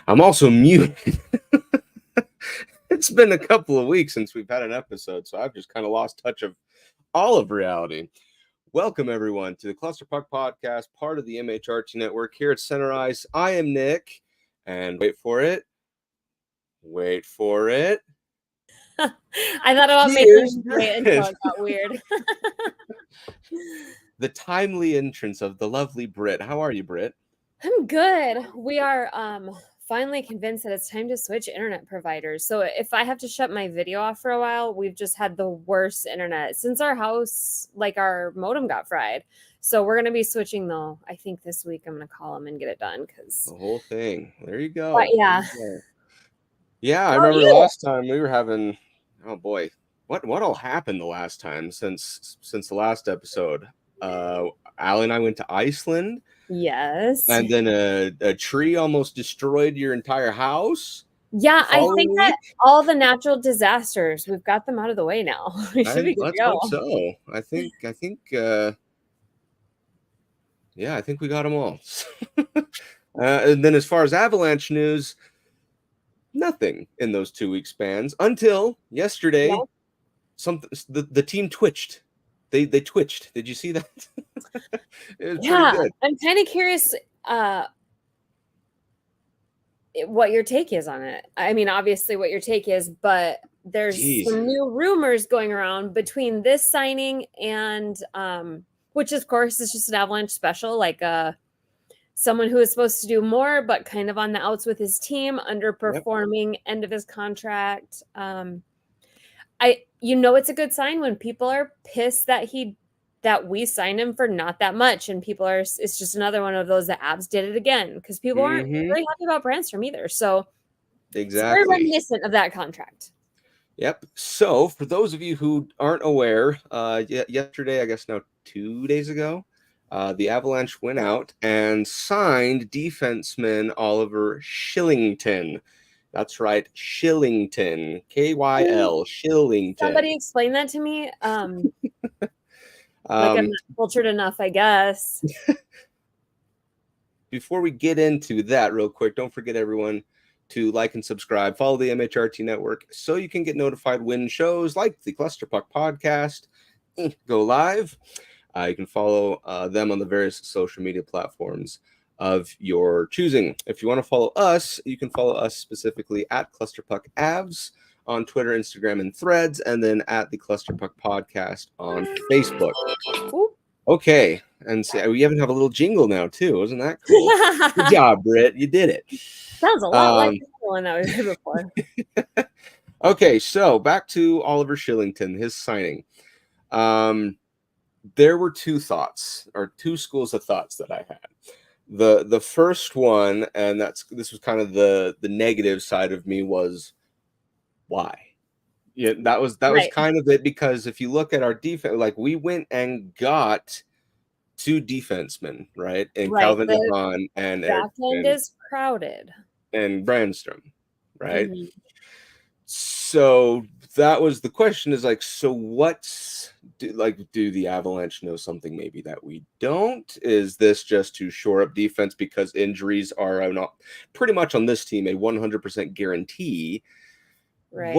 I'm also muted. It's been a couple of weeks since we've had an episode, so I've just kind of lost touch of all of reality. Welcome, everyone, to the Clusterpuck Podcast, part of the MHRT Network here at Center Ice. I am Nick, and wait for it. I thought about making it until it got weird. The timely entrance of the lovely Brit. How are you, Brit? I'm good. We are finally convinced that it's time to switch internet providers. So if I have to shut my video off for a while, we've just had the worst internet since our house, like our modem got fried. So we're going to be switching though. I think this week I'm going to call them and get it done because the whole thing. There you go. But yeah. Yeah, I remember last time we were having, oh boy, what all happened the last time since the last episode? Allie and I went to Iceland. Yes. And then a tree almost destroyed your entire house. Yeah, I think that all the natural disasters, we've got them out of the way now. We should be good to go. Hope so. I think I think we got them all. And then as far as Avalanche news, nothing in those 2 week spans until yesterday. Nope. The team twitched. They twitched. Did you see that? It was yeah, pretty good. I'm kind of curious what your take is on it. I mean, obviously what your take is, but there's some new rumors going around between this signing and which of course is just an Avalanche special, like someone who is supposed to do more but kind of on the outs with his team, underperforming, end of his contract. It's a good sign when people are pissed that we signed him for not that much, and people are. It's just another one of those that Avs did it again because people aren't very happy about Brandstrom either. So exactly, it's very reminiscent of that contract. Yep. So for those of you who aren't aware, yesterday, I guess now 2 days ago, the Avalanche went out and signed defenseman Oliver Kylington. That's right, Kylington, Kyl, Kylington. Somebody explain that to me. Like I'm not cultured enough, I guess. Before we get into that real quick, don't forget everyone to like and subscribe, follow the MHRT Network so you can get notified when shows like the Clusterpuck Podcast go live. You can follow them on the various social media platforms of your choosing. If you want to follow us, you can follow us specifically at Clusterpuck Avs on Twitter, Instagram, and Threads, and then at the Clusterpuck Podcast on Facebook. Ooh. Okay, and so we even have a little jingle now too. Isn't that cool? Good job, Britt. You did it. Sounds a lot like the one that we did before. Okay, so back to Oliver Kylington, his signing. There were two schools of thoughts that I had. The first one, and this was kind of the negative side of me, was why? Yeah, that was kind of it, because if you look at our defense, like we went and got two defensemen, right? And Calvin DeHaan and back end is crowded. And Brandstrom, right? Mm-hmm. So that was the question, is like, so do the Avalanche know something maybe that we don't? Is this just to shore up defense because injuries are not pretty much on this team a 100% guarantee? Right.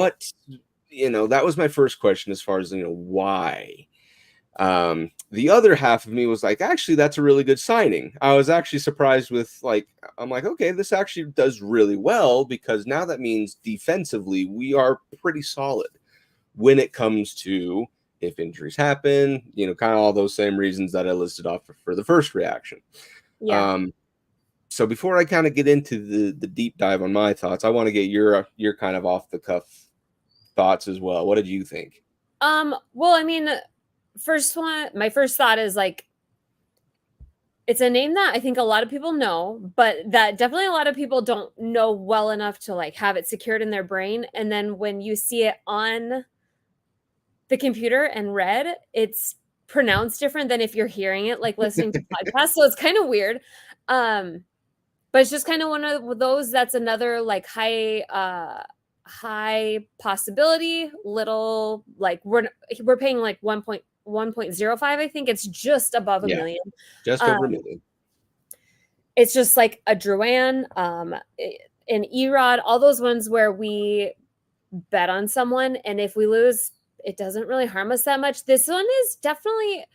That was my first question as far as, why. The other half of me was like, actually, that's a really good signing. I was actually surprised with, I'm like, okay, this actually does really well, because now that means defensively we are pretty solid when it comes to if injuries happen, kind of all those same reasons that I listed off for the first reaction. Yeah. So before I kind of get into the deep dive on my thoughts, I want to get your kind of off the cuff thoughts as well. What did you think? Well, I mean, my first thought is it's a name that I think a lot of people know, but that definitely a lot of people don't know well enough to have it secured in their brain. And then when you see it on the computer and read, it's pronounced different than if you're hearing it, listening to podcasts. So it's kind of weird. But it's just kind of one of those that's another high possibility, little we're paying 1.05. I think it's just above $1 million. Just over $1 million. It's just like a Drouin. and Erod, all those ones where we bet on someone, and if we lose, it doesn't really harm us that much. This one is definitely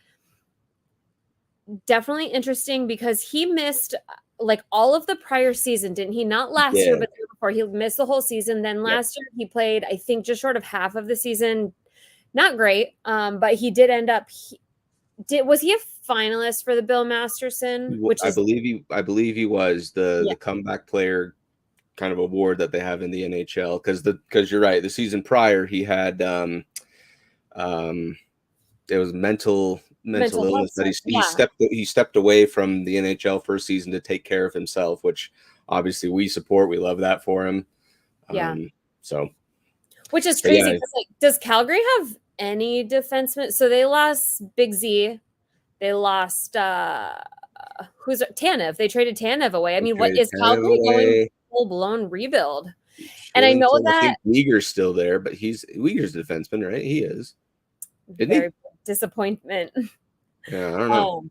interesting because he missed like all of the prior season, didn't he? Not last year, but the year before. He missed the whole season. Then last year he played, I think, just short of half of the season. Not great, but he did end up. Was he a finalist for the Bill Masterson? I believe he was the comeback player kind of award that they have in the NHL, because you're right, the season prior he had it was mental illness that he stepped away from the NHL first season to take care of himself, which obviously we support. We love that for him. So which is crazy because like, does Calgary have any defensemen? So they lost Big Z, they lost who's Tanev. They traded Tanev away. I mean, what is Calgary going full-blown rebuild? And I know that I think Uyghur's still there, but Uyghur's a defenseman, right? He is. Very disappointment. Yeah, I don't know.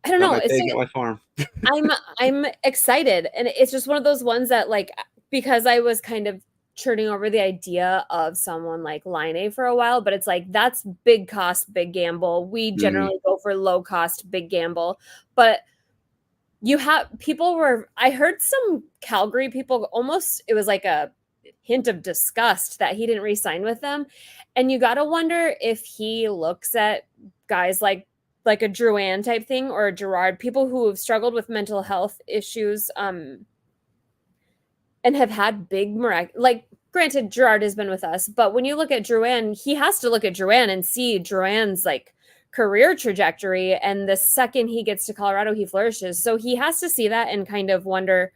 I don't know. It's my farm. I'm excited, and it's just one of those ones that, like, because I was kind of churning over the idea of someone like Line for a while, but it's like that's big cost, big gamble. We generally go for low cost, big gamble, but I heard some Calgary people almost, it was like a hint of disgust that he didn't re-sign with them. And you got to wonder if he looks at guys like a Drouin type thing or a Girard, people who have struggled with mental health issues, and have had big like, granted, Girard has been with us, but when you look at Drouin, he has to look at Drouin and see Drouin's like career trajectory. And the second he gets to Colorado, he flourishes. So he has to see that and kind of wonder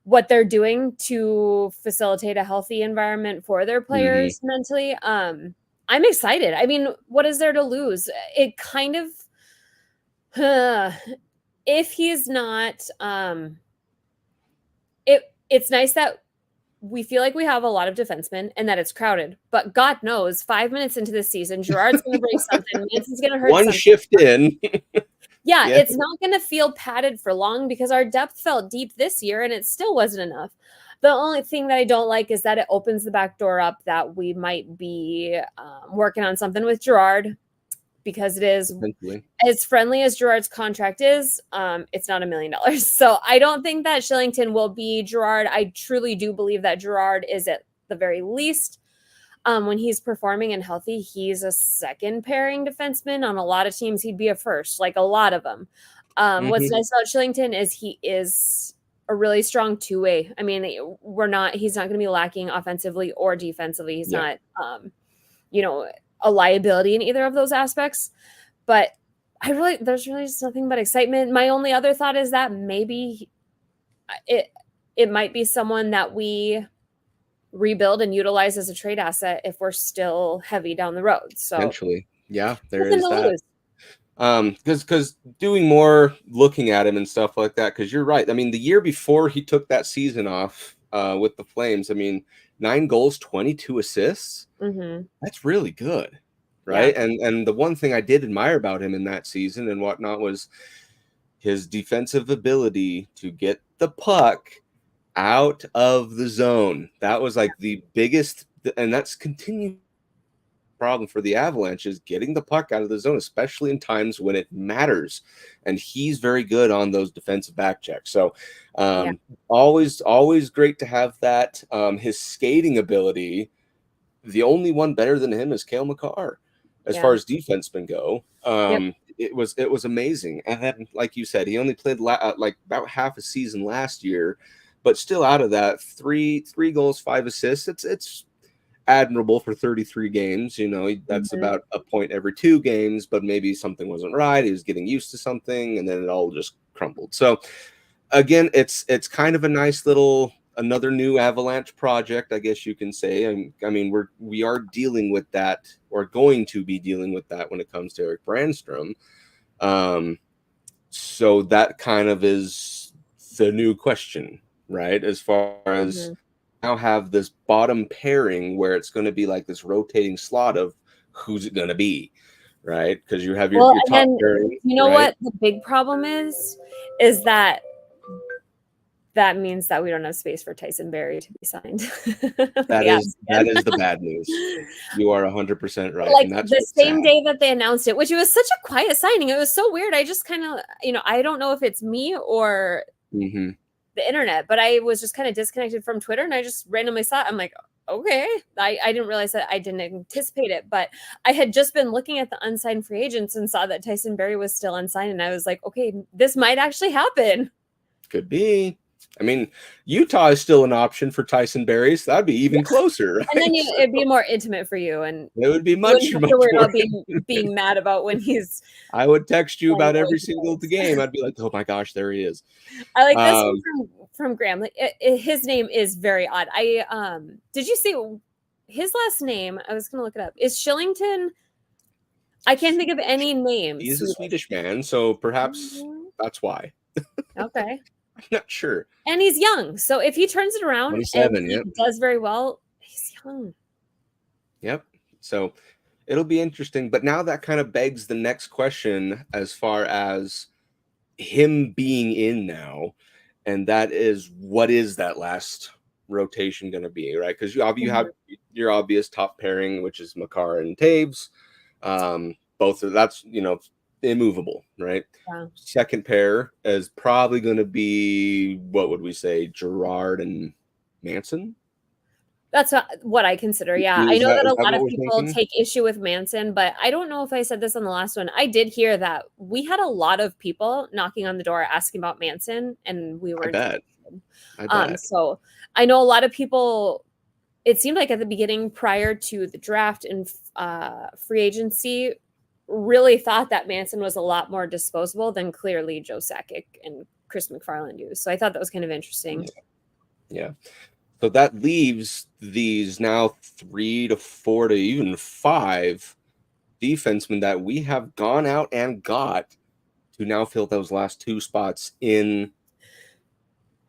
what they're doing to facilitate a healthy environment for their players mentally. I'm excited. I mean, what is there to lose? It kind of, if he's not, it's nice that we feel like we have a lot of defensemen and that it's crowded, but God knows 5 minutes into this season, Girard's going to break something. Manson's going to hurt one shift in. Yeah, it's not going to feel padded for long because our depth felt deep this year and it still wasn't enough. The only thing that I don't like is that it opens the back door up that we might be working on something with Girard, because it is as friendly as Girard's contract is. It's not $1 million. So I don't think that Shillington will be Girard. I truly do believe that Girard is at the very least, when he's performing and healthy, he's a second pairing defenseman. On a lot of teams, he'd be a first, like a lot of them. What's nice about Shillington is he is a really strong two-way. I mean, he's not going to be lacking offensively or defensively. He's not, a liability in either of those aspects. But there's really just nothing but excitement. My only other thought is that maybe it might be someone that we rebuild and utilize as a trade asset if we're still heavy down the road. So potentially, there is that. Because doing more looking at him and stuff like that, because you're right. I mean, the year before he took that season off with the Flames, I mean, 9 goals, 22 assists. That's really good, right? Yeah. And the one thing I did admire about him in that season and whatnot was his defensive ability to get the puck out of the zone. That was like the biggest, and that's continued problem for the Avalanche, is getting the puck out of the zone, especially in times when it matters. And he's very good on those defensive back checks. So always great to have that. His skating ability, the only one better than him is Cale Makar as far as defensemen go. It was amazing. And then, like you said, he only played like about half a season last year, but still out of that, three goals, 5 assists. It's admirable for 33 games. That's about a point every 2 games, but maybe something wasn't right. He was getting used to something, and then it all just crumbled. So again, it's kind of a nice little, another new Avalanche project, I guess you can say. I mean, we are dealing with that, or going to be dealing with that when it comes to Eric Brandstrom. So that kind of is the new question, right? As far as now have this bottom pairing where it's going to be like this rotating slot of who's it going to be, right? Because you have your top pairing. You know what the big problem is that that means that we don't have space for Tyson Barrie to be signed. That is the bad news. You are 100% right. Like and that's the same sad. day that they announced it, which was such a quiet signing. It was so weird. I just kind of, I don't know if it's me or Mm-hmm. the internet, but I was just kind of disconnected from Twitter and I just randomly saw it. I'm like, okay. I didn't realize that. I didn't anticipate it, but I had just been looking at the unsigned free agents and saw that Tyson Barrie was still unsigned. And I was like, okay, this might actually happen. Could be. I mean, Utah is still an option for Tyson Barrie, so that'd be even closer. Right? And then it'd be more intimate for you, and it would be much more about being mad about when he's. I would text you about every single game. I'd be like, "Oh my gosh, there he is." I like this one from Graham. Like, his name is very odd. Did you see his last name? I was gonna look it up. Is Shillington? I can't think of any names. He's a Swedish man, so perhaps that's why. Okay. I'm not sure. And he's young. So if he turns it around and he does very well, he's young. Yep. So it'll be interesting. But now that kind of begs the next question as far as him being in now. And that is, what is that last rotation going to be, right? Because you have your obvious top pairing, which is Makar and Taves. Both of that's, immovable, right? Yeah. Second pair is probably going to be, what would we say, Gerard and Manson? That's what I consider. Yeah. I know that a lot of people take issue with Manson, but I don't know if I said this on the last one. I did hear that we had a lot of people knocking on the door asking about Manson, and we weren't. I bet. So I know a lot of people, it seemed like at the beginning prior to the draft and free agency, really thought that Manson was a lot more disposable than clearly Joe Sakic and Chris McFarland do. So I thought that was kind of interesting. Yeah. So that leaves these now 3 to 4 to even 5 defensemen that we have gone out and got to now fill those last 2 spots in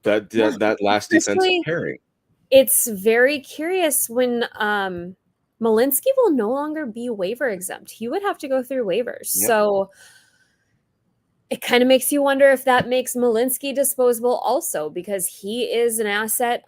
that last defensive pairing. It's very curious when Malinsky will no longer be waiver exempt. He would have to go through waivers. Yep. So it kind of makes you wonder if that makes Malinsky disposable also, because he is an asset,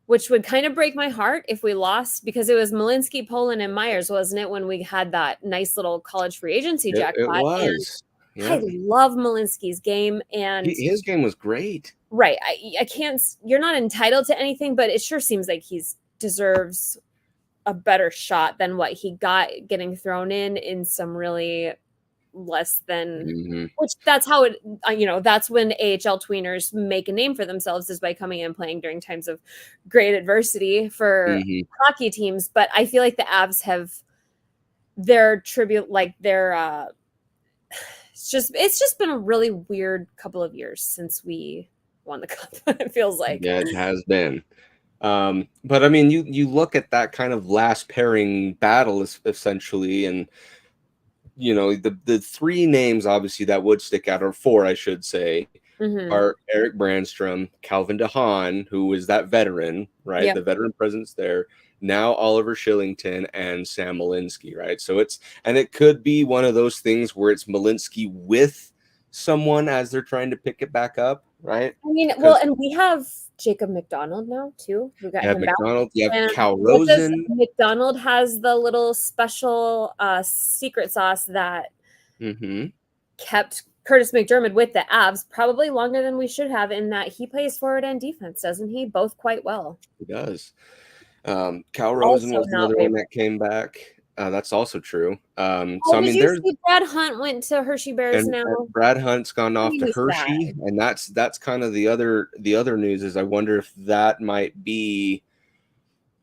which would kind of break my heart if we lost, because it was Malinsky, Poland, and Myers, wasn't it, when we had that nice little college free agency jackpot? It was. Yeah. I love Malinsky's game. And his game was great. Right. I can't, you're not entitled to anything, but it sure seems like he deserves a better shot than what he got getting thrown in some really less than, which that's how it, that's when AHL tweeners make a name for themselves, is by coming in and playing during times of great adversity for hockey teams. But I feel like the Avs have their tribute, like their, it's just been a really weird couple of years since we won the cup. It feels like. Yeah, it has been. But I mean, you look at that kind of last pairing battle essentially, and the 3 names obviously that would stick out, or 4 I should say, are Eric Brandstrom, Calvin DeHaan, who is that veteran, right? Yep. The veteran presence there. Now Oliver Shillington and Sam Malinsky, right? So it could be one of those things where it's Malinsky with someone as they're trying to pick it back up, right? I mean, well, and we have Jacob McDonald now too. We got him McDonald. You have Cal Rosen. McDonald has the little special secret sauce that kept Curtis McDermott with the Avs probably longer than we should have, in that he plays forward and defense, doesn't he? Both quite well. He does. Cal Rosen was another one that came back. That's also true. So I mean, there's Brad Hunt went to Hershey Bears now. And Brad Hunt's gone off to Hershey, and that's kind of the other news. Is I wonder if that might be,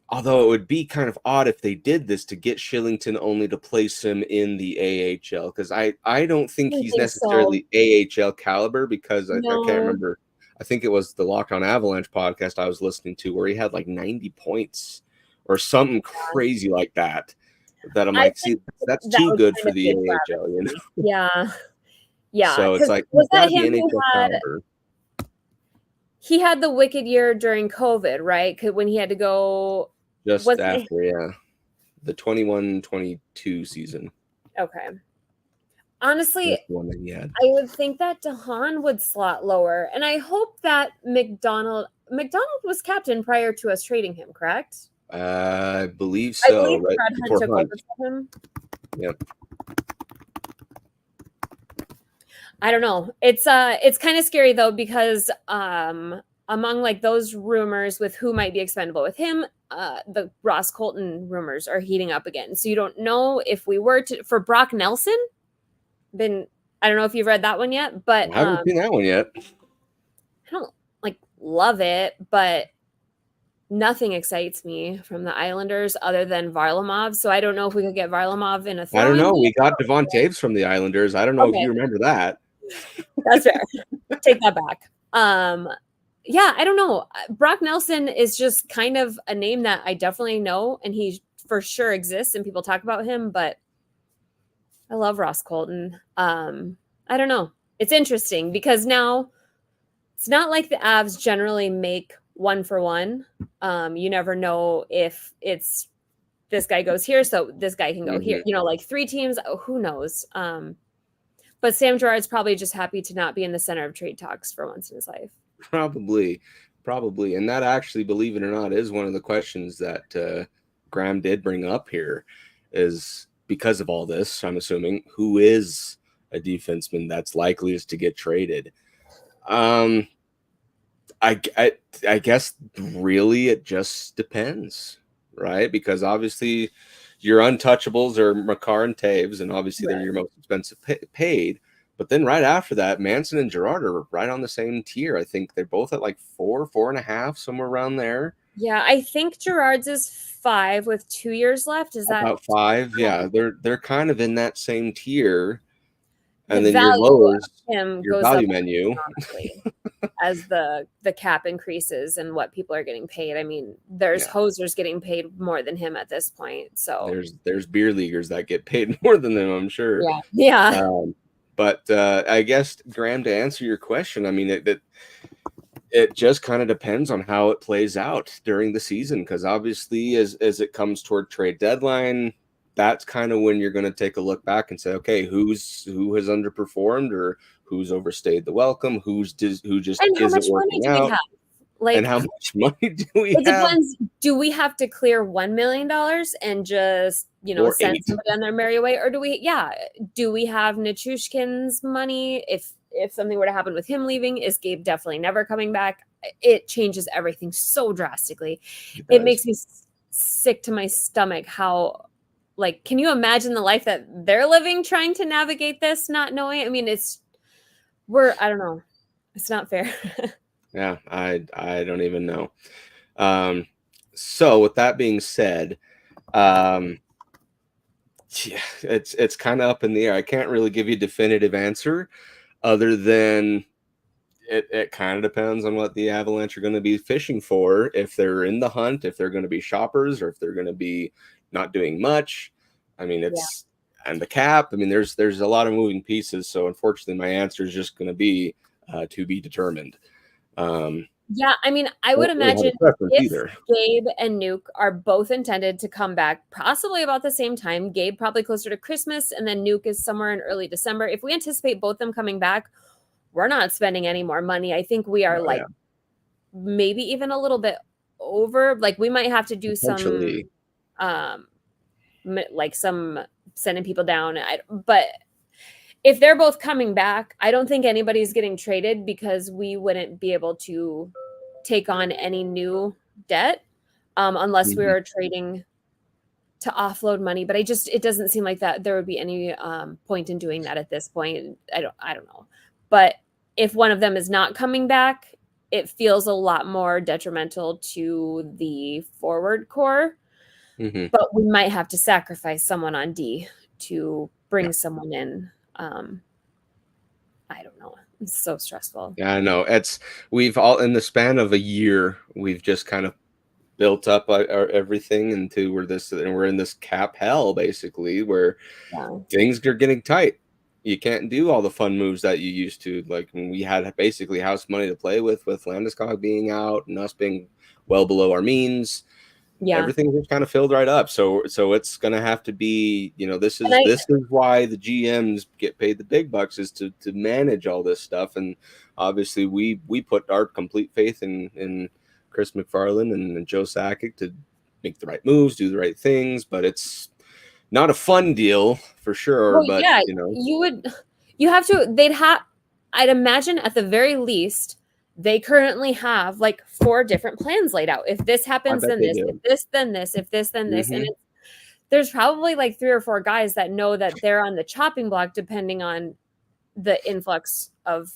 although it would be kind of odd if they did this to get Shillington only to place him in the AHL, because I don't think he's necessarily AHL caliber, because I can't remember. I think it was the Locked On Avalanche podcast I was listening to where he had like 90 points or something crazy like that. That I'm like, see, that's too good for the AHL, Yeah. Yeah. So it's like, was that him who he had the wicked year during COVID, right? When he had to go just after, the 21-22 season. Okay. honestly, That's the one that he had. I would think that DeHaan would slot lower, and I hope that McDonald was captain prior to us trading him, correct? I believe I so. believe Right Brad before Hunt took Hunt. over from him. Yep. I don't know. It's kind of scary though, because among like those rumors with who might be expendable with him, the Ross Colton rumors are heating up again. So you don't know if we were to for Brock Nelson. I don't know if you've read that one yet, but I haven't seen that one yet. I don't like love it, but nothing excites me from the Islanders other than Varlamov. So I don't know if we could get Varlamov in a I don't throw-in know. deal. We got Devon Taves from the Islanders. I don't know if Okay. you remember that. That's fair. Take that back. Yeah, I don't know. Brock Nelson is just kind of a name that I definitely know, and he for sure exists, and people talk about him. But I love Ross Colton. I don't know. It's interesting because now it's not like the Avs generally make one for one. You never know if it's this guy goes here, so this guy can go here. You know, like 3 teams. Oh, who knows? But Sam Girard's probably just happy to not be in the center of trade talks for once in his life. Probably. And that actually, believe it or not, is one of the questions that Graham did bring up here is because of all this, I'm assuming, who is a defenseman that's likeliest to get traded? I guess really it just depends, right? Because obviously your untouchables are Makar and Taves, and obviously they're your most expensive paid. But then right after that, Manson and Girard are right on the same tier. I think they're both at like 4.5, somewhere around there. Yeah, I think Girard's is 5 with 2 years left. Is that about 5? Yeah, they're kind of in that same tier. And the then your value lowers, of him your goes value up menu, as the cap increases and what people are getting paid. I mean, there's hosers getting paid more than him at this point. So there's beer leaguers that get paid more than them, I'm sure. Yeah. But I guess, Graham, to answer your question, I mean, it just kind of depends on how it plays out during the season, because obviously as it comes toward trade deadline, that's kind of when you're going to take a look back and say, okay, who has underperformed, or who's overstayed the welcome, who just and how isn't much money working do out, we have? Like, and how much money do we have? It depends. Do we have to clear $1 million and just, Or send 8. somebody on their merry way? Or do we have Nichushkin's money? If something were to happen with him leaving, is Gabe definitely never coming back? It changes everything so drastically. It makes me sick to my stomach how, like, can you imagine the life that they're living trying to navigate this, not knowing? I mean, I don't know. It's not fair. Yeah, I don't even know. So with that being said, yeah, it's kind of up in the air. I can't really give you a definitive answer, other than it kind of depends on what the Avalanche are going to be fishing for. If they're in the hunt, if they're going to be shoppers, or if they're going to be not doing much. I mean, and the cap. I mean, there's a lot of moving pieces. So unfortunately, my answer is just going to be determined. Yeah, I mean, I would imagine if Gabe and Nuke are both intended to come back possibly about the same time, Gabe probably closer to Christmas, and then Nuke is somewhere in early December. If we anticipate both them coming back, we're not spending any more money. I think we are maybe even a little bit over. Like, we might have to do some sending people down. But if they're both coming back, I don't think anybody's getting traded, because we wouldn't be able to take on any new debt unless we were trading to offload money. But it doesn't seem like that there would be any point in doing that at this point. I don't know. But if one of them is not coming back, it feels a lot more detrimental to the forward core. But we might have to sacrifice someone on D to bring someone in. I don't know. It's so stressful. Yeah, I know. We've all, in the span of a year, we've just kind of built up our everything into we're in this cap hell, basically, where things are getting tight. You can't do all the fun moves that you used to. Like, when we had basically house money to play with Landeskog being out and us being well below our means. Yeah. everything just kind of filled right up. So it's gonna have to be, this is why the GMs get paid the big bucks, is to manage all this stuff. And obviously we put our complete faith in Chris McFarland and Joe Sakic to make the right moves, do the right things, but it's not a fun deal for sure. Well, But yeah, I'd imagine at the very least, they currently have like 4 different plans laid out. If this happens, then this, if this, then this, if this, then this. And there's probably like 3 or 4 guys that know that they're on the chopping block depending on the influx of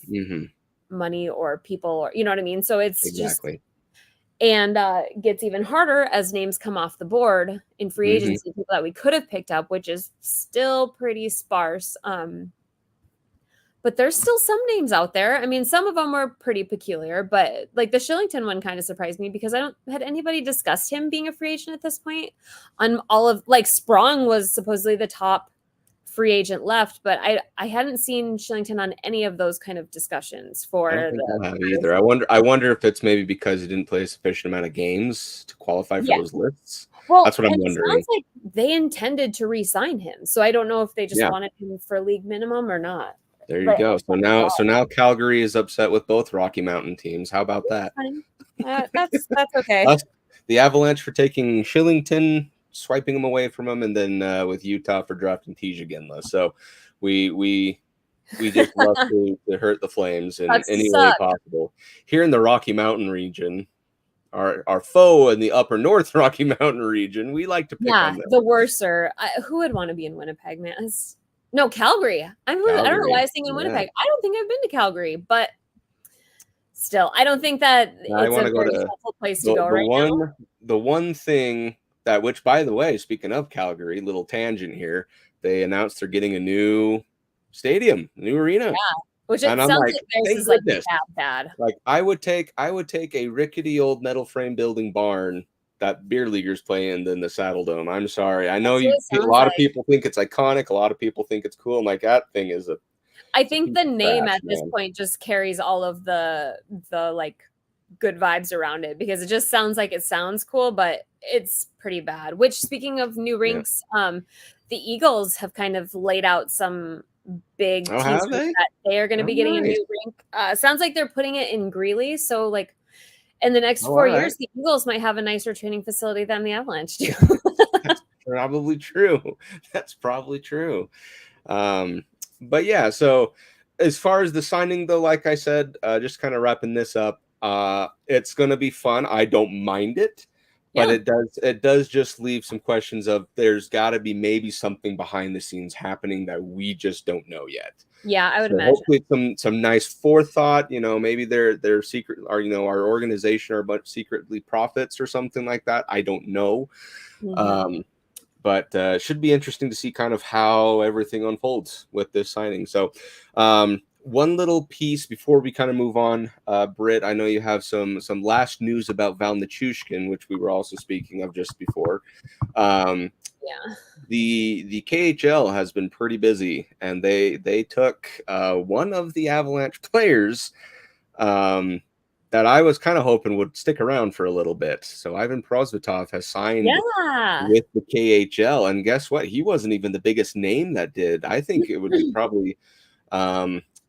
money or people, or you know what I mean? So it's exactly. And gets even harder as names come off the board in free agency, people that we could have picked up, which is still pretty sparse. But there's still some names out there. I mean, some of them were pretty peculiar, but like the Shillington one kind of surprised me because had anybody discussed him being a free agent at this point. On all of, like, Sprong was supposedly the top free agent left, but I hadn't seen Shillington on any of those kind of discussions for. I don't think I have either. I wonder if it's maybe because he didn't play a sufficient amount of games to qualify for those lists. Well, that's what I'm wondering. It sounds like they intended to re-sign him, so I don't know if they just wanted him for league minimum or not. There you go. So now Calgary is upset with both Rocky Mountain teams. How about that? That's okay. The Avalanche for taking Shillington, swiping him away from him, and then with Utah for drafting Tija Ginla. So we just love to hurt the Flames in any way possible. Here in the Rocky Mountain region, our foe in the upper North Rocky Mountain region, we like to pick on them. The worser. Who would want to be in Winnipeg, man? No, Calgary. I don't know why I was thinking Winnipeg. I don't think I've been to Calgary, but still, I don't think that it's a very helpful place to go right now. The one thing that, which by the way, speaking of Calgary, little tangent here, they announced they're getting a new stadium, a new arena. Yeah, which it sounds like theirs is like bad. Like I would take a rickety old metal frame building barn that beer leaguers play in than the Saddle Dome. I'm sorry. I know a lot of people think it's iconic. A lot of people think it's cool. I'm like, that thing is I think the name at this point just carries all of the like good vibes around it, because it just sounds like it sounds cool, but it's pretty bad. Which, speaking of new rinks, the Eagles have kind of laid out some big teasers that they are going to be getting a new rink. Sounds like they're putting it in Greeley. So like, in the next 4 years, the Eagles might have a nicer training facility than the Avalanche do. That's probably true. That's probably true. But yeah, so as far as the signing, though, like I said, just kind of wrapping this up, it's going to be fun. I don't mind it, but it does just leave some questions of there's got to be maybe something behind the scenes happening that we just don't know yet. Yeah, I would imagine. Hopefully some nice forethought, maybe they're secret, or our organization are but secretly profits or something like that. I don't know. But should be interesting to see kind of how everything unfolds with this signing. So one little piece before we kind of move on, Brit, I know you have some last news about Val Nichushkin, which we were also speaking of just before. The KHL has been pretty busy, and they took one of the Avalanche players that I was kind of hoping would stick around for a little bit. So Ivan Prosvetov has signed with the KHL, and guess what? He wasn't even the biggest name that did. I think it would be probably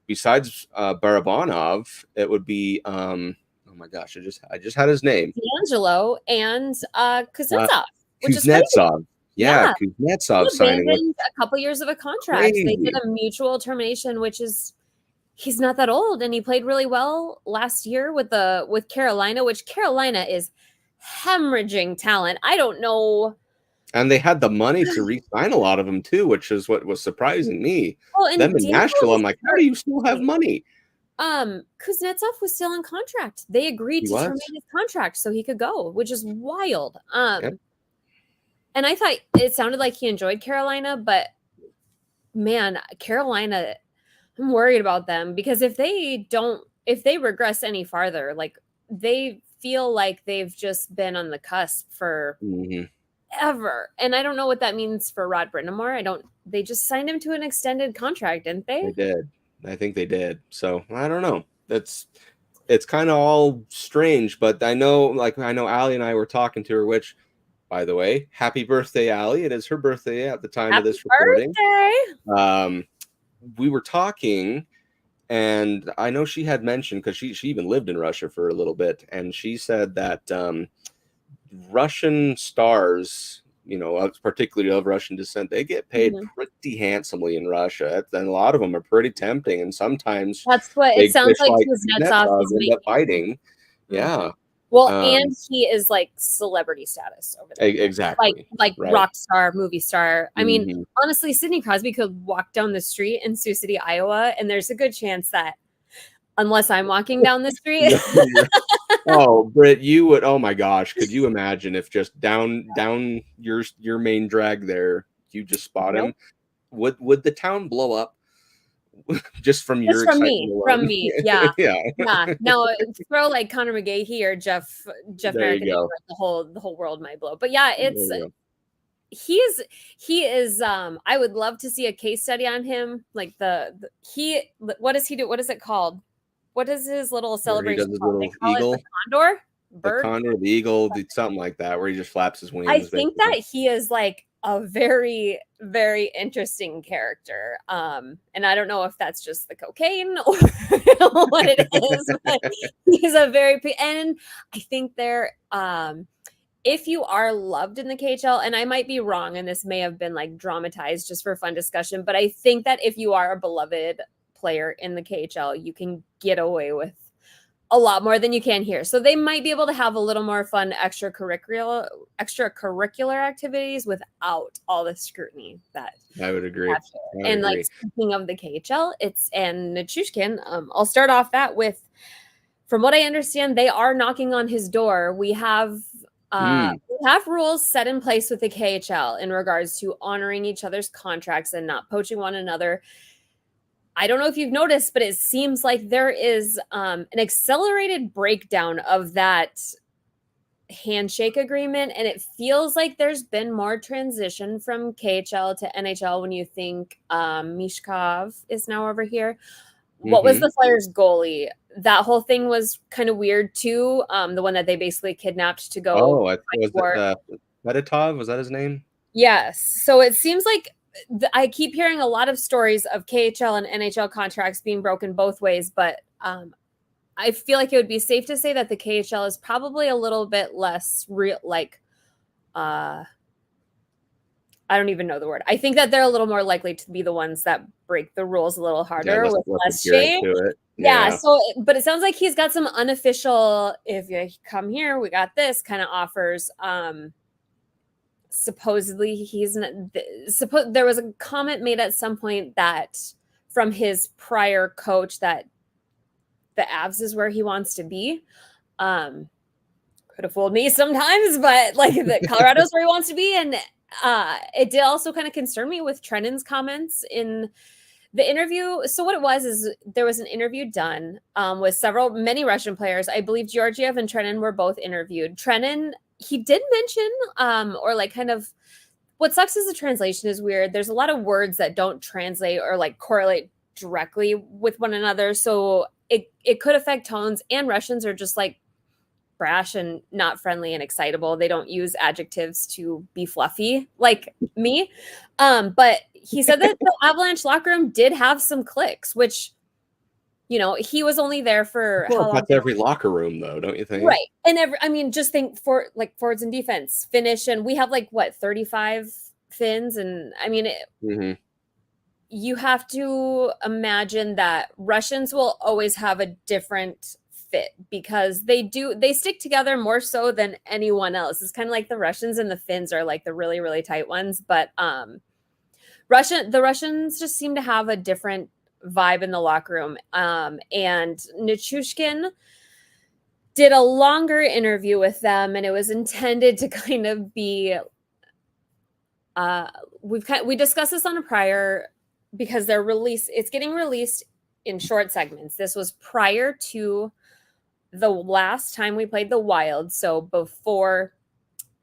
besides Barabanov, it would be oh my gosh, I just had his name. D'Angelo and Kuznetsov, which is crazy. Kuznetsov signing a couple years of a contract. Crazy. They did a mutual termination, which is, he's not that old, and he played really well last year with Carolina, which Carolina is hemorrhaging talent. I don't know. And they had the money to re-sign a lot of them too, which is what was surprising me. Them in Nashville, I'm like, how do you still have money? Kuznetsov was still in contract. They agreed to terminate his contract so he could go, which is wild. And I thought it sounded like he enjoyed Carolina, but man, Carolina, I'm worried about them, because if they regress any farther, like, they feel like they've just been on the cusp for ever. And I don't know what that means for Rod Brind'Amour. They just signed him to an extended contract, didn't they? They did. I think they did. So I don't know. It's kind of all strange, but I know Allie and I were talking to her, which by the way. Happy birthday, Allie. It is her birthday at the time of Happy this recording. birthday. We were talking, and I know she had mentioned, because she even lived in Russia for a little bit, and she said that Russian stars, particularly of Russian descent, they get paid pretty handsomely in Russia, and a lot of them are pretty tempting, and sometimes that's what it sounds like. Kuznetsov is end up biting. Yeah. Well, and he is like celebrity status over there. Exactly. Like rock star, movie star. I mean, honestly, Sidney Crosby could walk down the street in Sioux City, Iowa, and there's a good chance that, unless I'm walking down the street. Oh, Brit, you would. Oh my gosh, could you imagine if just down your main drag there, you just spot him? Would the town blow up? Just from your excitement alone? From me, yeah. Yeah. No, throw like Connor McGahey or Jeff Merrick, the whole world might blow. But yeah, he is I would love to see a case study on him. Like what does he do? What is it called? What is his little celebration called? They call eagle? It the condor? Bird? The condor, the eagle, something like that, where he just flaps his wings. I think that he is like a very, very interesting character. And I don't know if that's just the cocaine or what it is, but he's and I think if you are loved in the KHL, and I might be wrong, and this may have been like dramatized just for fun discussion, but I think that if you are a beloved player in the KHL, you can get away with a lot more than you can here. So they might be able to have a little more fun extracurricular activities without all the scrutiny that I would agree. Like speaking of the KHL, and Nichushkin, I'll start off that with, from what I understand, they are knocking on his door. We have rules set in place with the KHL in regards to honoring each other's contracts and not poaching one another. I don't know if you've noticed, but it seems like there is an accelerated breakdown of that handshake agreement. And it feels like there's been more transition from KHL to NHL when you think Mishkov is now over here. What was the Flyers goalie? That whole thing was kind of weird too. The one that they basically kidnapped to go. Oh, was it Meditov? Was that his name? Yes. So it seems like I keep hearing a lot of stories of KHL and NHL contracts being broken both ways, but I feel like it would be safe to say that the KHL is probably a little bit less real. Like, I don't even know the word. I think that they're a little more likely to be the ones that break the rules a little harder with less shame. Yeah. So, but it sounds like he's got some unofficial, if you come here, we got this kind of offers. Supposedly there was a comment made at some point that from his prior coach that the Avs is where he wants to be. Could have fooled me sometimes, but like the Colorado's where he wants to be. And it did also kind of concern me with Trennan's comments in the interview. So what it was is there was an interview done with many Russian players. I believe Georgiev and Trennan were both interviewed. Trennan, he did mention or like kind of, what sucks is the translation is weird. There's a lot of words that don't translate or like correlate directly with one another. So it could affect tones, and Russians are just like brash and not friendly and excitable. They don't use adjectives to be fluffy like me. But he said that the Avalanche locker room did have some clicks, which, he was only there for how long? That's every locker room, though, don't you think? Right. And just think for like forwards and defense, Finnish, and we have like 35 Finns, and I mean, you have to imagine that Russians will always have a different fit because they stick together more so than anyone else. It's kind of like the Russians and the Finns are like the really, really tight ones, but the Russians just seem to have a different vibe in the locker room. And Nichushkin did a longer interview with them, and it was intended to kind of be we discussed this on a prior, because it's getting released in short segments. This was prior to the last time we played the Wild, so before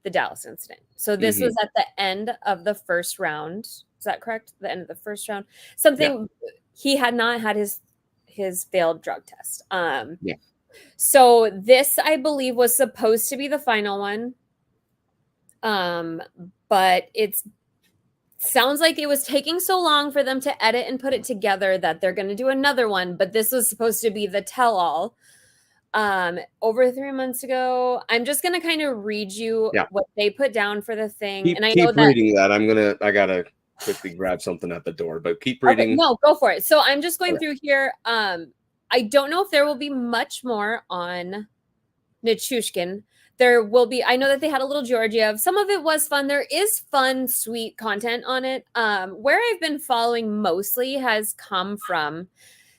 the Dallas incident. So this was at the end of the first round. Is that correct? The end of the first round. He had not had his failed drug test. So this, I believe, was supposed to be the final one. But sounds like it was taking so long for them to edit and put it together that they're going to do another one, but this was supposed to be the tell-all. Over 3 months ago, I'm just going to kind of read you what they put down for the thing. And I know that reading that. I gotta quickly grab something at the door, but keep reading. Okay, no, go for it. So I'm just going through here. I don't know if there will be much more on Nichushkin. There will be, I know that they had a little Georgiev. Some of it was fun. There is fun, sweet content on it. Where I've been following mostly has come from,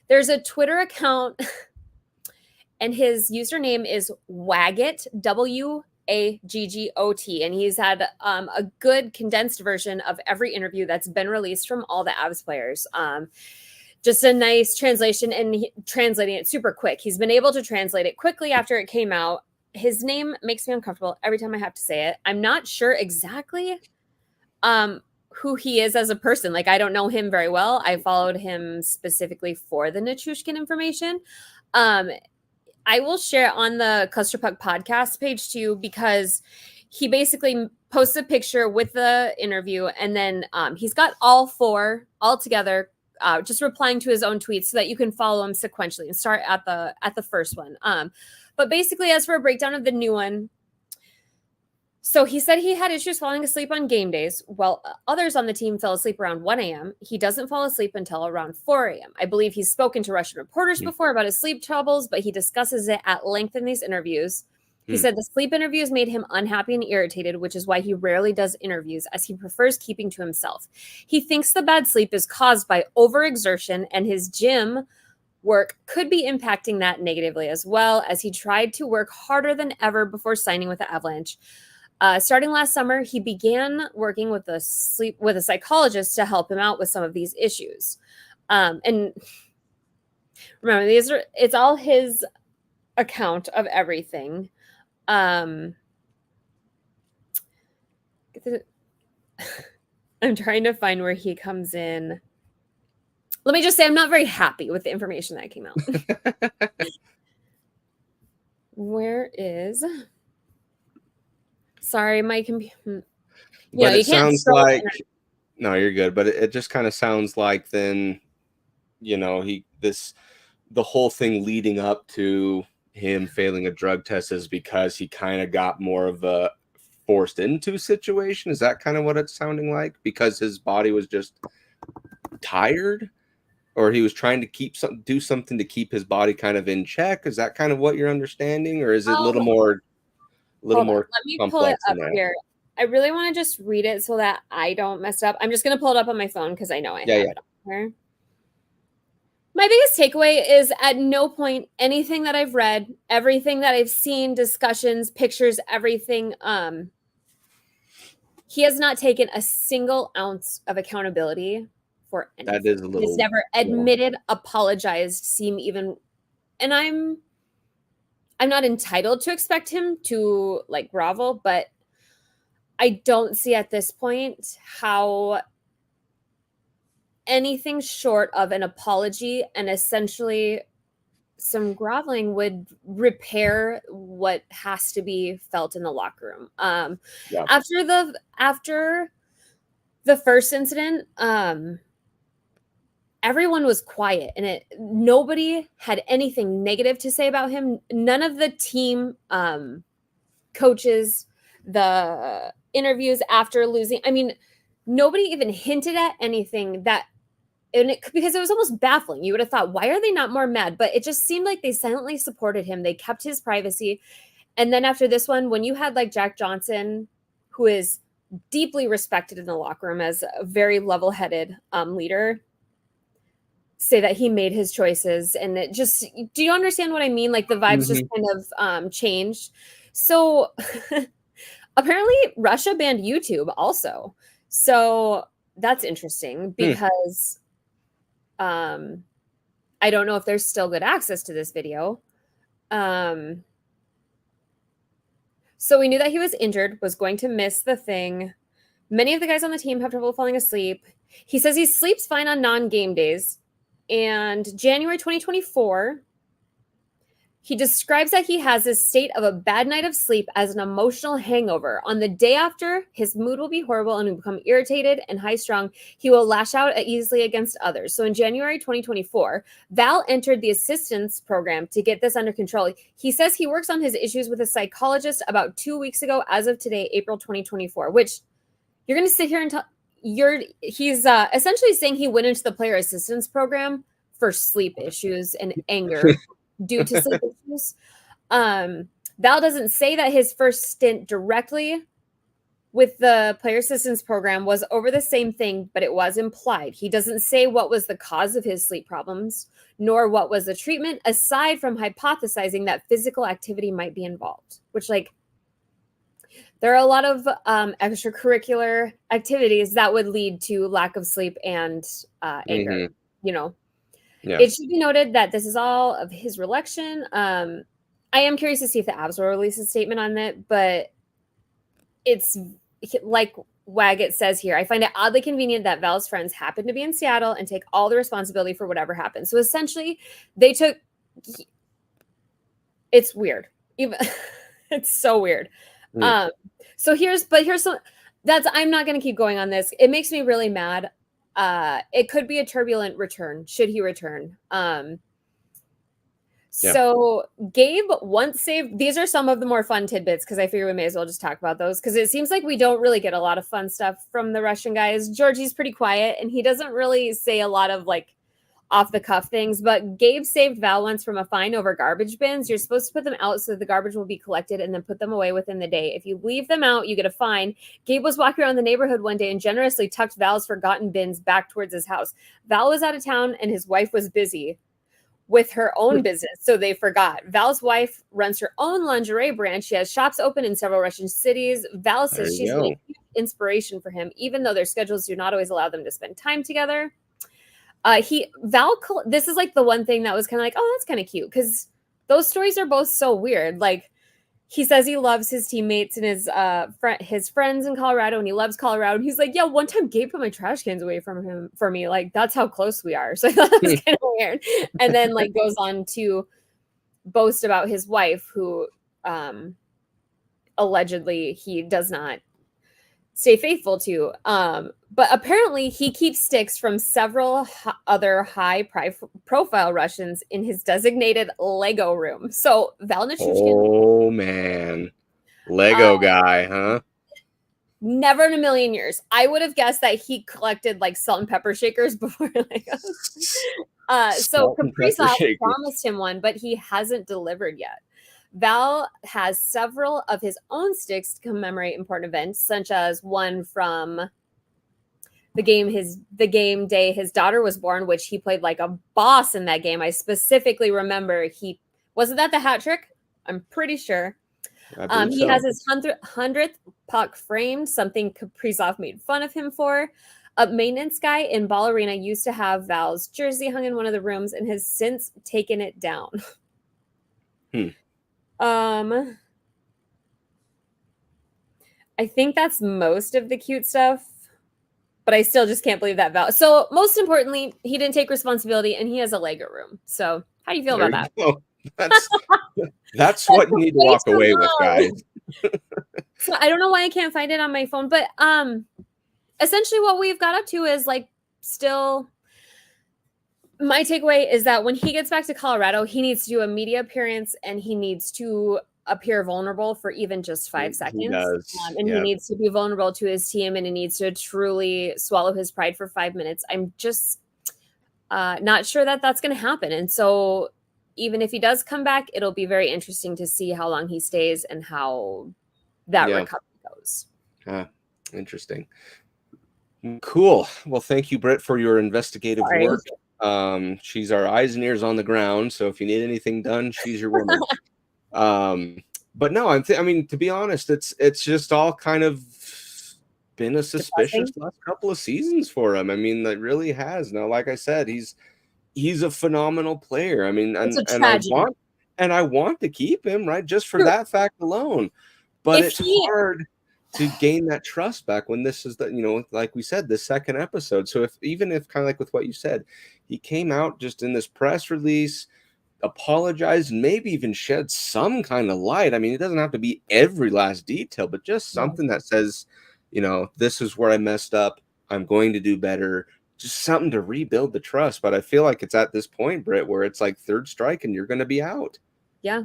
there's a Twitter account and his username is Waggot, Waggot. And he's had a good condensed version of every interview that's been released from all the Avs players. Just a nice translation and translating it super quick. He's been able to translate it quickly after it came out. His name makes me uncomfortable every time I have to say it. I'm not sure exactly who he is as a person. Like, I don't know him very well. I followed him specifically for the Nichushkin information. I will share on the Clusterpuck podcast page too, because he basically posts a picture with the interview, and then he's got all four all together, just replying to his own tweets so that you can follow him sequentially and start at the first one. But basically, as for a breakdown of the new one, so he said he had issues falling asleep on game days. Well, others on the team fell asleep around 1 a.m. He doesn't fall asleep until around 4 a.m. I believe he's spoken to Russian reporters before about his sleep troubles, but he discusses it at length in these interviews. He said the sleep interviews made him unhappy and irritated, which is why he rarely does interviews, as he prefers keeping to himself. He thinks the bad sleep is caused by overexertion, and his gym work could be impacting that negatively, as well, as he tried to work harder than ever before signing with the Avalanche. Starting last summer, he began working with a psychologist to help him out with some of these issues. And remember, it's all his account of everything. I'm trying to find where he comes in. Let me just say, I'm not very happy with the information that came out. Where is? Sorry, my computer. But it sounds like, no, you're good. But it just kind of sounds like then, the whole thing leading up to him failing a drug test is because he kind of got more of a forced into situation. Is that kind of what it's sounding like? Because his body was just tired, or he was trying to do something to keep his body kind of in check? Is that kind of what you're understanding, or is it a little more let me pull it up here. I really want to just read it so that I don't mess up. I'm just going to pull it up on my phone because I know I have it on here. My biggest takeaway is at no point anything that I've read, everything that I've seen, discussions, pictures, everything, he has not taken a single ounce of accountability for anything. That is a little. He's never admitted, apologized, and I'm not entitled to expect him to like grovel, but I don't see at this point how anything short of an apology and essentially some groveling would repair what has to be felt in the locker room. After the first incident, everyone was quiet, and nobody had anything negative to say about him. None of the team coaches, the interviews after losing, I mean, nobody even hinted at anything because it was almost baffling. You would have thought, why are they not more mad? But it just seemed like they silently supported him. They kept his privacy. And then after this one, when you had like Jack Johnson, who is deeply respected in the locker room as a very level-headed leader, say that he made his choices, and it just, do you understand what I mean? Like the vibes just kind of changed. So apparently Russia banned YouTube also. So that's interesting because I don't know if there's still good access to this video. So we knew that he was injured, was going to miss the thing. Many of the guys on the team have trouble falling asleep. He says he sleeps fine on non-game days. And January 2024, He describes that he has a state of a bad night of sleep as an emotional hangover. On the day after, his mood will be horrible and will become irritated and high-strung. He will lash out easily against others. So in January 2024, Val entered the assistance program to get this under control. He says he works on his issues with a psychologist about 2 weeks ago, as of today, April 2024, which you're going to sit here and he's essentially saying he went into the player assistance program for sleep issues and anger due to sleep issues. Val doesn't say that his first stint directly with the player assistance program was over the same thing, but it was implied. He doesn't say what was the cause of his sleep problems, nor what was the treatment, aside from hypothesizing that physical activity might be involved, which, like, there are a lot of extracurricular activities that would lead to lack of sleep and anger, you know. Yeah. It should be noted that this is all of his recollection. I am curious to see if the Avs will release a statement on it, but it's like Waggett says here. I find it oddly convenient that Val's friends happen to be in Seattle and take all the responsibility for whatever happened. So essentially, they took. It's weird. It's so weird. So here's some. I'm not going to keep going on this. It makes me really mad. It could be a turbulent return, should he return. So Gabe once saved, these are some of the more fun tidbits, because I figure we may as well just talk about those, because it seems like we don't really get a lot of fun stuff from the Russian guys. Georgie's pretty quiet, and he doesn't really say a lot of, like, off-the-cuff things, but Gabe saved Val once from a fine over garbage bins. You're supposed to put them out so that the garbage will be collected and then put them away within the day. If you leave them out, you get a fine. Gabe was walking around the neighborhood one day and generously tucked Val's forgotten bins back towards his house. Val was out of town and his wife was busy with her own business, so they forgot. Val's wife runs her own lingerie brand. She has shops open in several Russian cities. Val says she's an inspiration for him, even though their schedules do not always allow them to spend time together. This is like the one thing that was kind of like, oh, that's kind of cute, because those stories are both so weird. Like, he says he loves his teammates and his friends in Colorado, and he loves Colorado. And he's like, yeah, one time Gabe put my trash cans away for me. Like, that's how close we are. So I thought that was kind of weird. And then, like, goes on to boast about his wife, who allegedly he does not stay faithful to. But apparently he keeps sticks from several other high-profile Russians in his designated Lego room. So Val Nichushkin. Oh, man. Lego guy, huh? Never in a million years. I would have guessed that he collected, like, salt and pepper shakers before Legos. So Kaprizov promised him one, but he hasn't delivered yet. Val has several of his own sticks to commemorate important events, such as one from the game day his daughter was born, which he played like a boss in that game. I specifically remember wasn't that the hat trick? I'm pretty sure. He has his 100th puck framed, something Kaprizov made fun of him for. A maintenance guy in Ball Arena used to have Val's jersey hung in one of the rooms and has since taken it down. I think that's most of the cute stuff, but I still just can't believe that Val. So most importantly, he didn't take responsibility and he has a Lego room. So how do you feel about that? That's what you need to walk away with, guys. So I don't know why I can't find it on my phone, but essentially what we've got up to is, like, still, my takeaway is that when he gets back to Colorado, he needs to do a media appearance and he needs to appear vulnerable for even just 5 seconds. He does. He needs to be vulnerable to his team, and he needs to truly swallow his pride for 5 minutes. I'm just not sure that that's going to happen. And so even if he does come back, it'll be very interesting to see how long he stays and how that recovery goes. Interesting. Cool. Well, thank you, Brit, for your investigative work. She's our eyes and ears on the ground, so if you need anything done, she's your woman. But no, I mean, to be honest, it's just all kind of been a suspicious last couple of seasons for him. I mean, it really has. Now, like I said, he's a phenomenal player. I mean, and I want to keep him, right, just for that fact alone. But it's hard to gain that trust back when this is like we said, the second episode. So even if kind of like with what you said, he came out just in this press release, apologize and maybe even shed some kind of light. I mean, it doesn't have to be every last detail, but just something that says, this is where I messed up. I'm going to do better. Just something to rebuild the trust. But I feel like it's at this point, Britt, where it's like third strike and you're going to be out. Yeah.